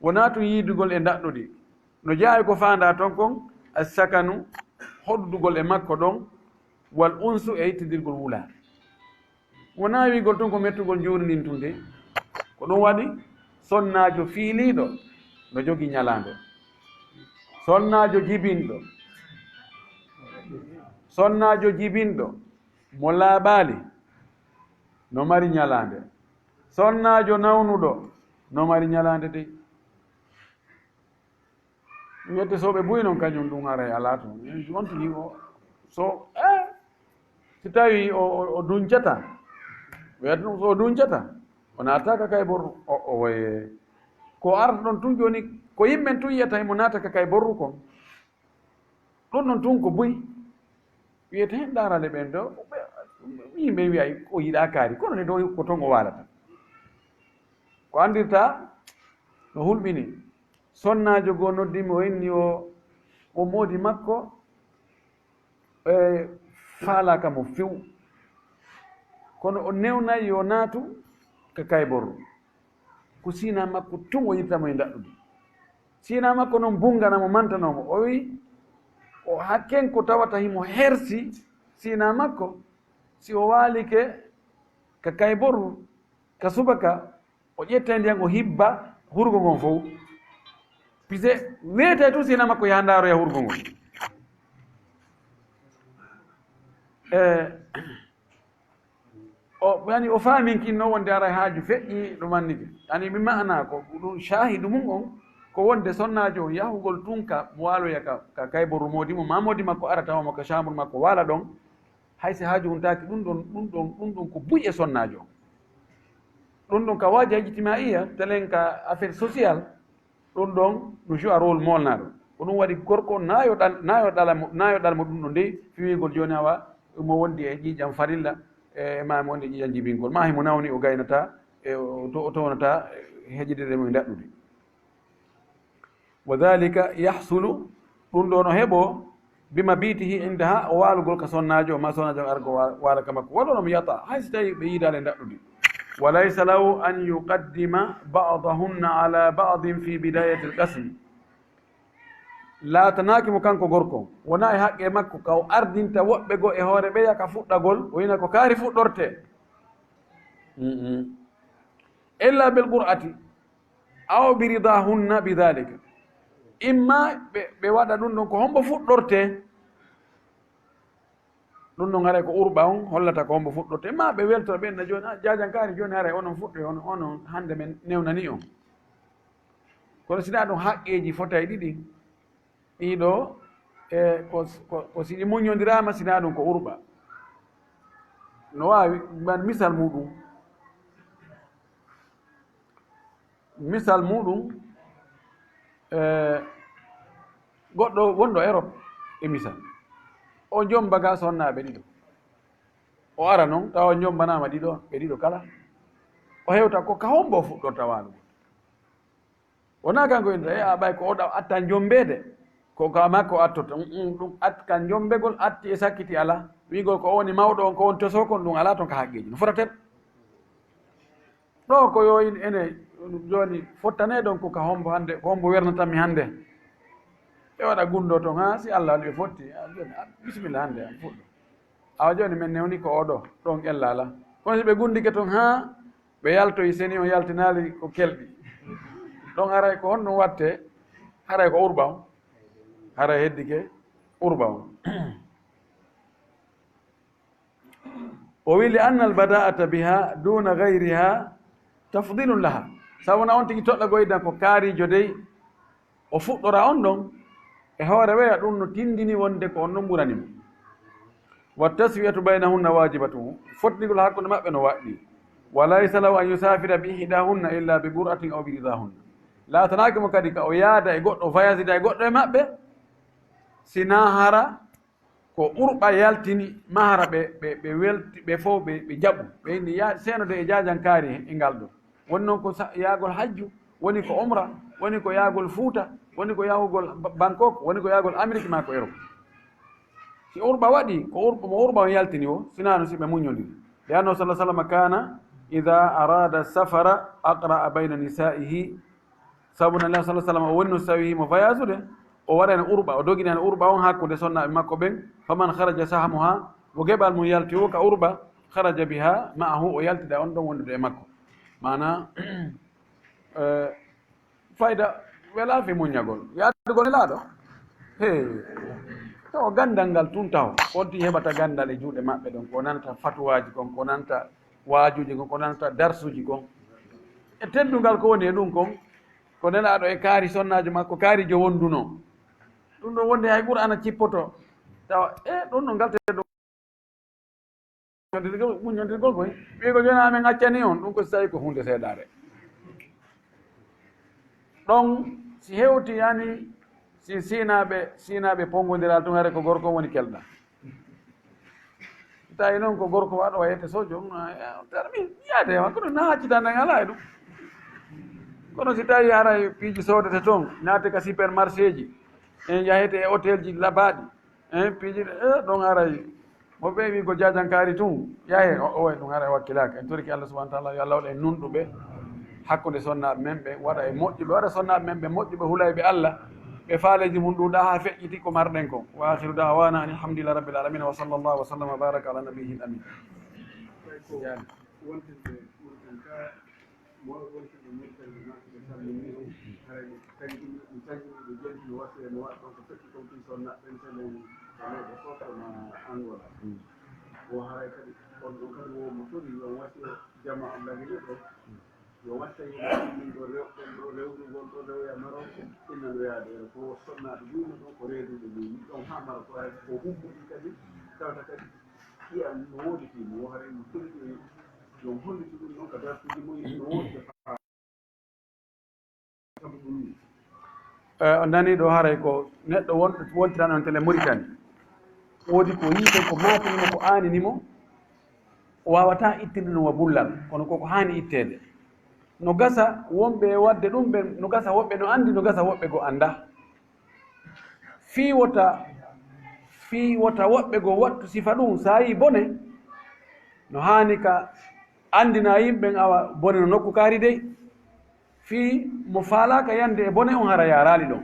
wona tun yidugol e daɗɗuɗi no jaawi ko fanda toon kon assakanu hoddugol e makko ɗon wal unsu e ittidirgol wula wona wigol tun ko mettugol jurindin tun de ko ɗum waɗi sonnajo fiiliɗo no jogi ñalande sonnajo jibinɗo mo laaɓali no mari ñalande sonnajo nawnuɗo no mari ñalande de ñette soɓe buy noon kañum ɗum ara e ala to on tigi o so si tawi o duncata wiyata ɗum so o duncata o naataka kay borru o woye ko arata ɗon tun joni ko yimɓen tun yiyata emo naataka kay borru kon ɗum ɗon tun ko buy wiyete hen darale ɓen ɗo yimɓe wiyay o yiɗa kaari kono ne ɗo ko toon o walata ko andirta no hulɓini sonnajo goo noddimi o inni o moodi makko e faalaka mo few kono o newnayi yo naatu ka kayborru ko sina makko tun o yirtamo e daɗɗude sina makko noon bunganamo mantanomo o wi o hakken ko tawata himo hersi sina makko si o waalike ka kayborru ka subaka o ƴetta ndiyan o hibba hurgo ngon fof pise wiyete tun sina makko yaha ndaaroya hurgo ngol yani o faamin kinno wonde ara haaju feƴƴi ɗumannike yani mi ma'ana ko ɗum shahidu mum on ko wonde sonnajo on yahugol tun ka mo waaloya ka kayborru modimo ma modi makko ara tawamo ka chambre makko waala ɗon haysi haaju huntaki ɗum ɗon ko buy e sonnajo ɗum ɗon ka waaji ijtimaiya telen ka affaire social ɗum ɗon no joue a rôle molnaɗo ko ɗum waɗi gorko nayoɗala mo ɗum ɗo nde fiwigol joni awa mo wondi e ƴiƴam farilla e mami wonde ƴiƴam jibingol ma himo nawni o gaynata e o townata heƴidere mo daɗɗude wa dhalika yahsulu ɗum ɗo no heeɓo bima biitihi indaha o waalugol ka sonnajo ma sonnajo argo waala ka makko waɗono mo yiyata hayso tawi ɓe yiidale daɗɗude wa laysa lahu an yuqaddima badahunna ala badin fi bidayati l qasmi laatanaki mo kanko gorko wona e haqqe makko ka o ardinta woɓɓe go e hoore ɓeya ka fuɗɗagol o wina ko kaari fuɗɗorte illa bil qur'ati aw bi ridahunna bi dhalika imma ɓe waɗa ɗum ɗon ko hombo fuɗɗorte ɗum ɗon haray ko urɓa on hollata ko hombo fuɗɗorte ma ɓe weltora ɓenna joni jajankari joni haray onon fuɗɗo onon hande men newnani on kono sina ɗum haqqeji fotay ɗiɗi ɗiɗo e ko siɗi muñodirama sina ɗum ko urɓa no wawi man misal muɗum goɗɗo wonɗo Europe e misal o jombaga sonnaɓe ɗiɗo o ara noon tawa jombanama ɓe ɗiɗo kala o hewta ko ka hombo fuɗɗorta walugo wona kanko inta a ɓay ko oɗa atta jombede ko ka makko attoto ɗum ka jombegol atti e sakkiti ala wigol ko woni mawɗo on ko won tosokon ɗum ala toon ka haqqeji no fotaten ɗo ko yo ene joni fottane ɗon ko ka hombo hande ko hombo wernatanmi hande ɓe waɗa gundo toon ha si Allah waɗi ɓe fotti joni bisimilla hande an fuɗɗo awa joni min newni ko oɗo ɗon ella ala kono si ɓe gundike toon ha ɓe yaltoyi seni on yaltinali ko kelɗi ɗon haray ko honɗum watte haray ko urɓa on haray heddike urɓa on o wi li anna al bada'ata biha duna gayriha tafdilun laha sawona on tigi toɗɗa goydan ko kaarijo dey o fuɗɗora on ɗon e hoore weya ɗum no tindini wonde ko on ɗon ɓuranimo wa taswiyatu baynahunna wajibatum fotnigol hakkude maɓɓe no waɗɗi wa laysa lahu an yusafira bi ihdahunna illa bi qur'atin aw bi ridahunna laatanaki mo kadi ka o yaada e goɗɗo voyagida e goɗɗo e maɓɓe sina hara ko ɓurɓa yaltini mahara ɓe welti ɓe fof ɓe jaɓu ɓe inni seenode e jajankaari e ngal ɗo woni noon ko yaagol hajju woni ko omra woni ko yaagol fuuta woni ko yahugol Bangkok woni ko yahugol Amérique ma ko Europe si urba waɗi ko urba mo urba on yaltini o sinano si ɓe muñodiri li annahu sallah sallam kana ida arada safara aqra'a bayna nisaihi sabu nabi sallah sallam o woni no sawi mo voyage ude o waɗani urba o dogini hen urba on hakkude sonnaɓe makko ɓen faman haraja sahamuha mo geɓal mum yalti o ka urba haraja biha ma'ahu o yaltida on ɗon wondude e makko mana fayda wela fi muñagol yaadugol e laaɗo taw gandal ngal tun taw konti heɓata gandal e juuɗe maɓɓe ɗon ko nanata fatuwaji kon ko nanata waajuji kon ko nanata darsuji kon e teddugal ko woni e ɗum kon ko nelaɗo e kaari sonnaji makko kaari jo wonduno ɗum ɗon wonde hay ɓuura ana cippoto tawa ɗum ɗo galteɗo muñodirgol koy wi ko joni amin accani on ɗum ko so tawi ko hunde seeɗare ɗon si hewti yani si sinaɓe pongodiral tun hare ko gorko woni kelɗa si tawi noon ko gorko waɗo wayete sojo termi yiyade kono na haccitande ala e ɗum kono si tawi haray piiji sodete toon naate ka supermarché ji en yahete e hôtel ji labaɗi piiji ɗon haray mo ɓeewi ko jajankari tun yahe owe ɗum haray wakkilaka en toriki Allah subahana taala yo Allah waɗa e nunɗuɓe hakkude sonnaɓe men ɓe waɗa e moƴƴuɓe waɗa sonnaɓe men ɓe moƴƴuɓe hulayɓe Allah ɓe faaleji mum ɗuɗa ha feƴƴiti ko marɗen ko wa akhiru dawana an alhamdulillah rabbil alamin wa sallallahu wa sallam wa baraka ala nabiyil amin yo watta min ɗo rewɗon ɗo rewrugol ɗo rewoya Maroc innano yaade ko sonnaɗo yumno ɗon ko reedude ni ɗon ha Maroc hay ko humbuɗi kadi tawta kadi ƴiyam no woodi fimo wo haray mo toliɗo yo holliti ɗum ɗon ko dartuji mumen no woodi sabu ɗum ni on nani ɗo haray ko neɗɗo wontiran on télé Mauritanie woodi ko yiite ko matinimo ko aaninimo o wawata ittidino wa bullal kono koko hani ittede no gasa wonɓe wadde ɗum ɓe no gasa woɓɓe no andi no gasa woɓɓe go anda fi wota woɓɓe go wattu sifa ɗum sa yi bone no hani ka andina yimɓen awa bone no nokku kaari dey fi mo faalaka yande e bone on hara yarali ɗon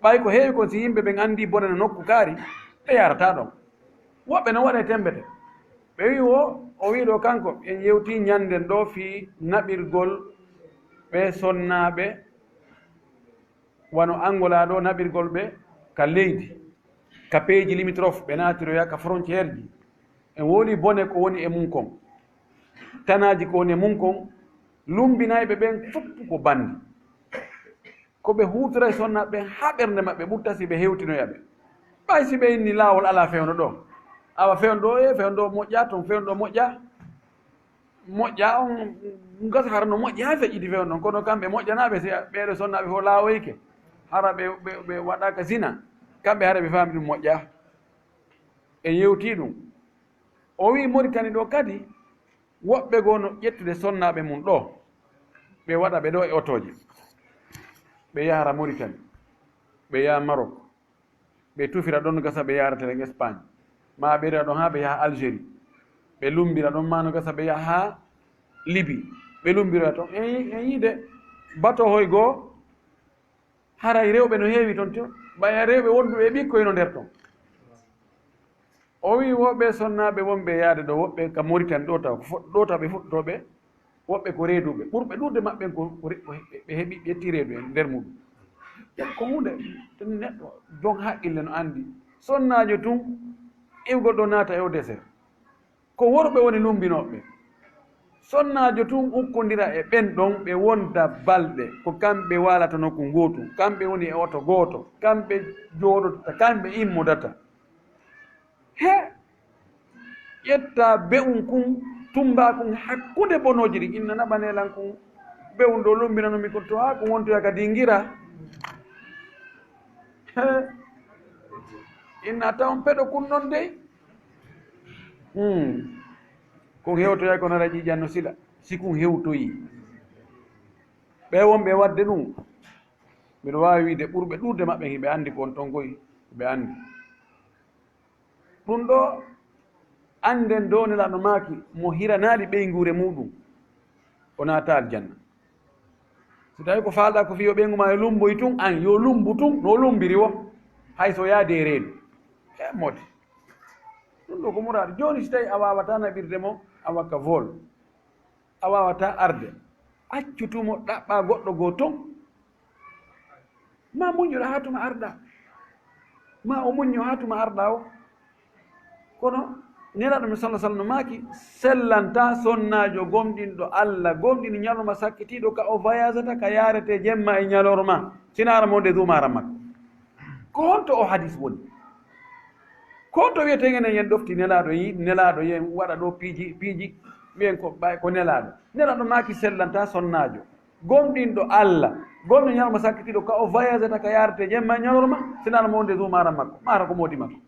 ɓay ko heewi kon si yimɓe ɓen andi bone no nokku kaari ɓe yarata ɗon woɓɓe no waɗe tembete ɓe wi o wiɗo kanko en yewti ñanden ɗo fi naɓirgol ɓe sonnaɓe wano Angola ɗo naɓirgol ɓe ka leydi ka peeji limitrofe ɓe natiroya ka frontiére ji en woli bone ko woni e mum kon tanaji ko woni e mum kon lumbinayɓe ɓen fof ko bandi koɓe hutora e sonnaɓe ɓen ha ɓernde maɓɓe ɓurta si ɓe hewtinoya ɓe ɓay si ɓe inni laawol ala fewno ɗo awa fewn ɗo fewn ɗo moƴƴa toon fewn ɗo moƴƴa on gasa hara no moƴƴi ha feƴƴiti fewn ɗon kono kamɓe moƴƴanaɓe si ɓeɗo sonnaɓe fof laawoyke hara ɓe waɗaka zina kamɓe hara ɓe faami ɗum moƴƴa en yewti ɗum o wi Mauritanie ɗo kadi woɓɓe goo no ƴettude sonnaɓe mum ɗo ɓe waɗa ɓe ɗo e otoje ɓe yahara Mauritanie ɓe yaha Maroc ɓe tufira ɗon gasa ɓe yaratelen Espagne ma ɓeɗa ɗon ha ɓe yaha Algérie ɓe lumbira ɗon ma no gasa ɓe yaha ha Libye ɓe lumbira toon en yiide bato hoy goo haray rewɓe no heewi toon to ɓaya rewɓe wonduɓe e ɓikkoy no nder toon o wi woɓɓe sonnaɓe wonɓe yaade ɗo woɓɓe ka Mauritanie ɗo taw ɗo taw ɓe fuɗɗoɓe woɓɓe ko reeduɓe ɓurɓe ɗurde maɓɓen ɓe heeɓi ƴetti reedu en nder muɗum ko hunde tan neɗɗo jon haqqille no andi sonnajo tun iwgol ɗo naata e o désert ko worɓe woni lumbinoɓe sonnajo tun ukkodira e ɓen ɗon ɓe wonda balɗe ko kamɓe walata nokku ngotu kamɓe woni e oto goto kamɓe jooɗotata kamɓe immodata he ƴetta be'um kun tumba kun hakkude bonoji ɗi inna naɓanelan kun be'um ɗo lumbinanomi ko to ha ko wontoya ka dingira inna tawan peɗo kun non dey kon hewtoya kono ara ƴiƴanno sila si kun hewtoyi ɓe wonɓe wadde ɗum mbiɗo wawi wiide ɓurɓe ɗurde maɓɓe hiɓe andi ko on ton goyi ɓe andi ɗum ɗo anden dow nelaɗo maaki mo hiranaɗi ɓeygure muɗum o naata aljanna so tawi ko falɗa ko fiyo ɓeygu ma yo lumboy tun an yo lumbu tun no lumbiri wo hayso yaade e reedu e mode ɗum ɗo ko muraɗo joni so tawi a wawata naɓirde mo a wakka vol a wawata arde accutumo ɗaɓɓa goɗɗo goo ton ma muñoɗa ha tuma arɗa ma o muño ha tuma arɗa o kono nelaɗo mi sallah sallam no maaki sellanta sonnajo gomɗinɗo allah gomɗini ñalorma sakkitiɗo ka o voyageata ka yarete jemma e ñalorma sinara monde dumara makko ko honto o hadis woni ko honto wiyete ngene yen ɗofti nelaɗo yiiɗ nelaɗo yen waɗa ɗo piiji wiyen ko ɓay ko nelaɗo nelaɗo maaki sellanta sonnajo gomɗinɗo allah gomɗi ñalorma sakkitiɗo ka o voyageata ka yarete jemma e ñalorma sinara monde dumara makko mara ko modi makko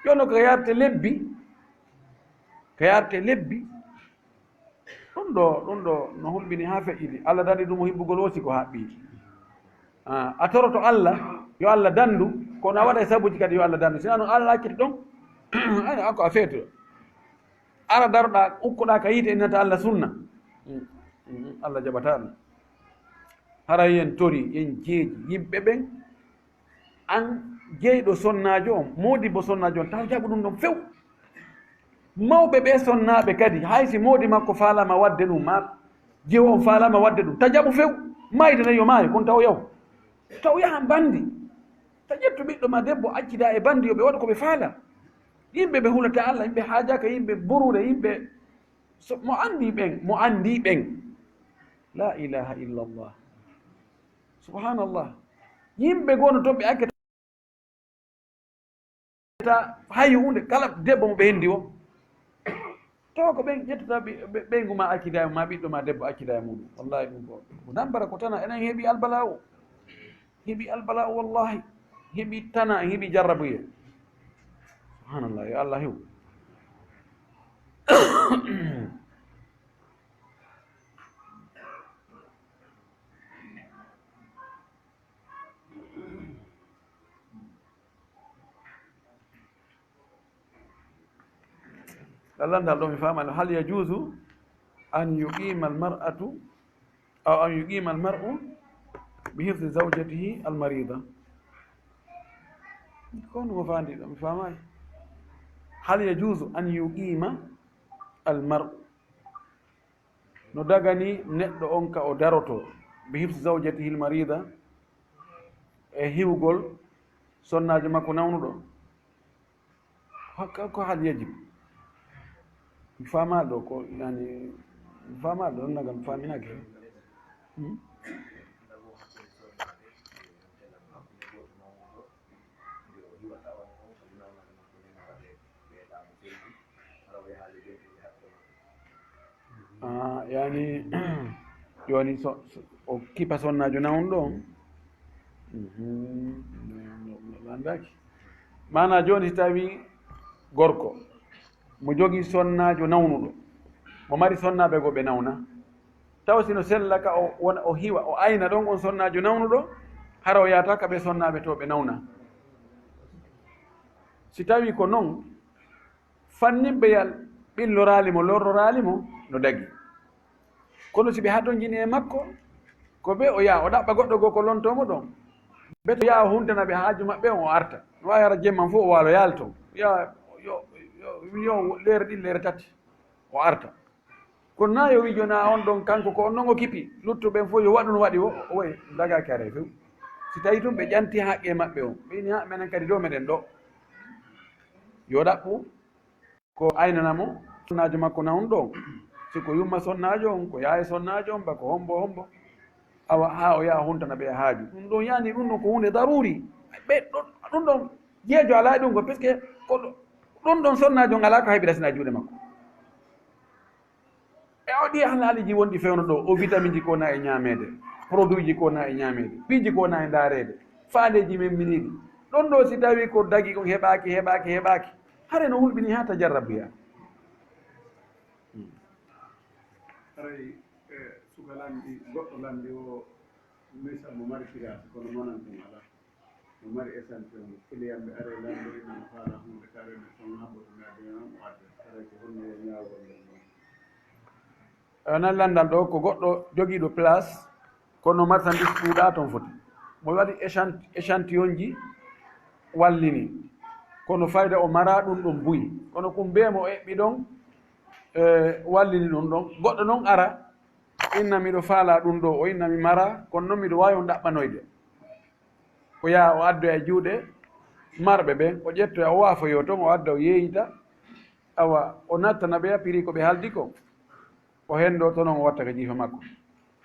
jonno ko yarte lebbi ɗum ɗo no hulɓini ha feƴƴiɗi allah daɗi ɗum hibbugol wosi ko haɓɓi a toroto allah yo allah dandu kono a waɗa e sabuji kadi yo allah dandu sina noon allah acciti ɗon ani akko a feeto ara daroɗa ukkoɗa ka yiite innata allah sunna allah jaɓata ɗum hara yen tori yen jeeji yimɓe ɓen an jeyɗo sonnajo on modi bo sonnajo on taw jaɓu ɗum ɗon few mawɓe ɓe sonnaɓe kadi haysi modi makko falama wadde ɗum ma jewo on falama wadde ɗum ta jaɓu few maydana yo maayo kon taw yaw taw yahan bandi ta ƴettu ɓiɗɗo ma debbo accida e bandi yo ɓe waɗa koɓe faala yimɓe ɓe hulata allah yimɓe haajaka yimɓe burude yimɓe mo andi ɓen la ilaha illa llah subhanallah yimɓe gono toon ɓe akketa hay hunde kala debbo mo ɓe hendi o tawa ko ɓen ƴettata ɓeygu ma accida e ma ɓiɗɗo ma debbo accida e muɗum wallahi ɗum ko dambara ko tana enen heeɓi albala o wallahi heeɓi tana en heeɓi jarrabuye subhanallah yo allah hew landal ɗo mi famano hal yajuzu an yuqima almar'atu aw an yuqima almar'u bi hifdi zawjatihi almarida kono mo fandi ɗo mi famani hal yajuzu an yuqima almar'u no dagani neɗɗo on ka o daroto bi hifdi zawjatihi almarida e hiwgol sonnajo makko nawnuɗo ko hal yajib mi famaɗo ko yani mi famaɗo ɗon naga mi faminake yani joni o kipa sonnajo nawnu ɗon andaki mana joni si tawi gorko mo jogii sonnajo nawnuɗo mo mari sonnaɓe go ɓe nawna taw sino sellaka o hiwa o ayna ɗon on sonnajo nawnuɗo hara o yata ka ɓe sonnaɓe to ɓe nawna si tawi ko noon fanniɓe yal ɓilloralimo lorroralimo no dagi kono si ɓe haɗon jini e makko ko ɓe o yaha o ɗaɓɓa goɗɗo goo ko lontomo ɗon ɓe to yaha huntana ɓe haaju maɓɓe on o arta no wawi ara jemman fof o waalo yalto ya yo leere ɗiɗi leere tati o arta kono na yo wi jona on ɗon kanko ko on noon o kipi luttuɓen fof yo waɗu no waɗi o woy dagaki are few si tawi tun ɓe ƴanti haqqe maɓɓe on ɓeyni ha menen kadi ɗo meɗen ɗo yo ɗaɓɓu ko aynanamo sonnajo makko nawnu ɗon siko yumma sonnajo on ko yaha sonnajo on bako hombo awa ha o yaha huntana ɓe haaju ɗum ɗon yani ɗum ɗon ko hunde daruri ɓe ɗum ɗon jeejo ala ɗum ko puisque ko ɗum ɗon sonnajo ngala ko heɓira sina juuɗe makko e o ɗi halaaliji wonɗi fewno ɗo o vitamine ji ko na e ñamede produit ji ko na e ñamede piiji ko na e daarede faandeji men miniɗi ɗon ɗo si tawi ko dagi ko heɓaki hare no hulɓini ha tajarrabuya haray suka landi goɗɗo landi o misa mo mari tirasi kono nonan ɗum ala mo mari échantillon client ɓe are landori nan faala hunde karene son haɓotonaade on o adda ara ko honno ñaawol nan landal ɗo ko goɗɗo jogiiɗo place kono marchandise ɗuuɗa toon foti mo waɗi échantillon ji wallini kono fayda o mara ɗum ɗon buyi kono kum mbiyamo eɓɓi ɗon wallini ɗum ɗon goɗɗo noon ara inna miɗo faala ɗum ɗo o inna mi mara kono noon miɗo wawi on ɗaɓɓanoyde o yaha o addoya e juuɗe marɓe ɓe o ƴettoya o waafoyo toon o adda o yeeyita awa o nattana ɓeya prix ko ɓe haaldi ko o hendo to noon o watta ko jiifa makko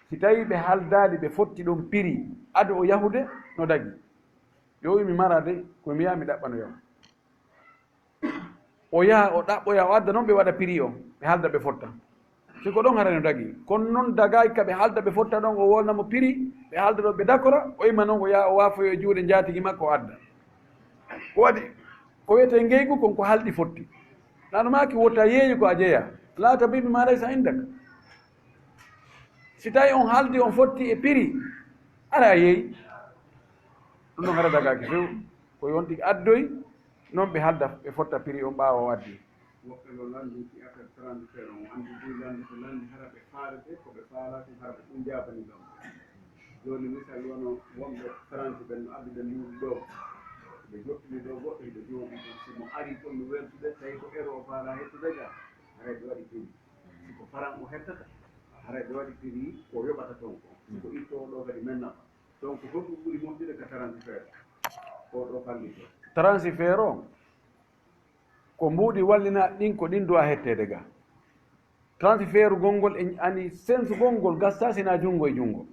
si tawi ɓe haaldali ɓe fotti ɗon prix ado o yahude no dagi yo wi mi mara de ko mi yaha mi ɗaɓɓanoyo o yaha o ɗaɓɓoya o adda noon ɓe waɗa prix o ɓe haalda ɓe fotta siko ɗon hara no dagi kono noon dagay ka ɓe haalda ɓe fotta ɗon o wolnamo prix ɓe haalda ɗo ɓe d'accord o ima noon o yaha o waafoyo e juuɗe jaatigui makko o adda ko waɗi ko wiyete ngeygu konko haalɗi fotti nano maki wotta yeeyi ko a jeeya laata bibi ma laysa indaka si tawi on haaldi on fotti e prix ara a yeeyi ɗum ɗon hara dagaki few ko yonti addoy noon ɓe haalda ɓe fotta prix on ɓaawa o waddi woɓɓe ɗo landi ki affaire transfert on andi ɗi landi to landi hara ɓe faalete ko ɓe faalata hara ɓe ɗum jabani ɗon joni misal wono wonɓe france ɓen no adduɓe nduuɗi ɗo ɓe joɗɗini ɗo goɗɗo hiɓe jooɗi ɗum simo ari kon no weltude tawi ko ero o faala hettude ga haray ɓe waɗi prix siko faran o hettata haray ɓe waɗi prix ko yoɓata toon ko siko itto ɗo kadi maintenant donc fof ɗum ɓuuri moƴƴude ka transfert ko ɗo fallito transfert o ko mbuuɗi wallina ɗin ko ɗin duwa hettede ga transfert gongol ani sensu gongol gasta sina junngo e junngo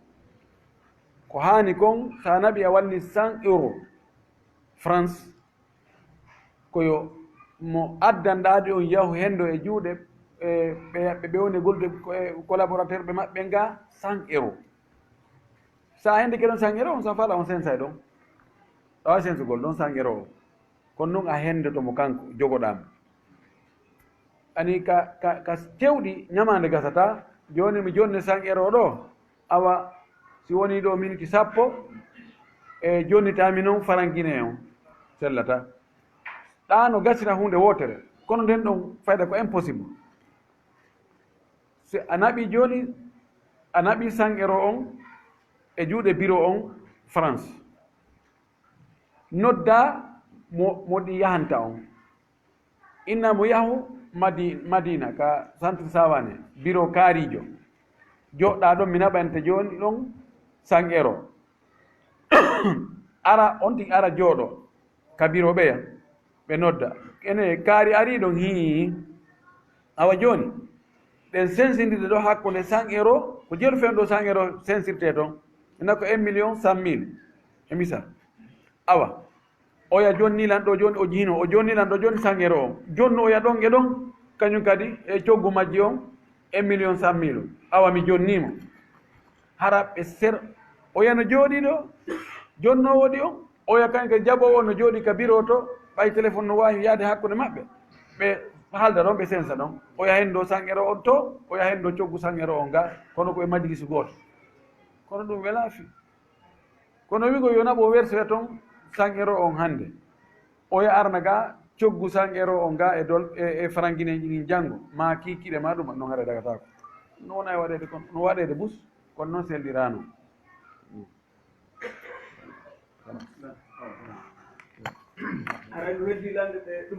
ko haani kon sa naɓi a walli 100 € france koyo mo addanɗaade on yahu hendo e juuɗe ɓe woni golde collaborateur ɓe maɓɓe nga 100 € sa hende ke ɗon 100 € on sa fala on sensay ɗon ɗawa sensugol ɗon 100 € o kono noon a hendotomo kanko jogoɗama ani ka tewɗi ñamande gasata joni mi jonni 100 € ɗo awa si woni ɗo minute 10 e jonnitami noon faranguine on sellata ɗa no gasira hunde wotere kono nden ɗon fayda ko impossible si a naɓi joni a naɓi 100 € on e juuɗe bureau on france nodda moɗi yahanta on inna mo yahu madina ka centre sawane bureau kaarijo joɗɗa ɗon mi naɓante joni ɗon 100 € ara on tigui ara jooɗo ka bureau ɓeya ɓe nodda ene kaari ari ɗon hi awa joni ɗen sensidirde ɗo hakkude 100 € ko jeeru fen ɗo 100 € sensirte toon ina ko 1.100.000 e misal awa oya jonnilan ɗo joni o jino o jonnilan ɗo joni 100 € o jonno oya ɗon e ɗon kañum kadi e coggu majji on 1.100.000 awa mi jonnimo hara ɓe ser oyano jooɗiɗo jonnowo ɗi on oya kañum kadi jaɓowo no jooɗi ka bureau to ɓay téléphone no wawi yaade hakkude maɓɓe ɓe haalda ɗon ɓe sensa ɗon oya hen ɗo 100 € on to oya hen ɗo coggu 100 € on ga kono koye majlisi goto kono ɗum welaafi kono wigo yo naɓo wersoya toon 100 € on hannde oya arna ga coggu 100 € on ga e dol e faranguineji ɗin janngo ma kikiɗe ma ɗum noon haɗa dagatako no wona e waɗede kon no waɗede bus kono noon selɗirano aray no weddi lande ɗe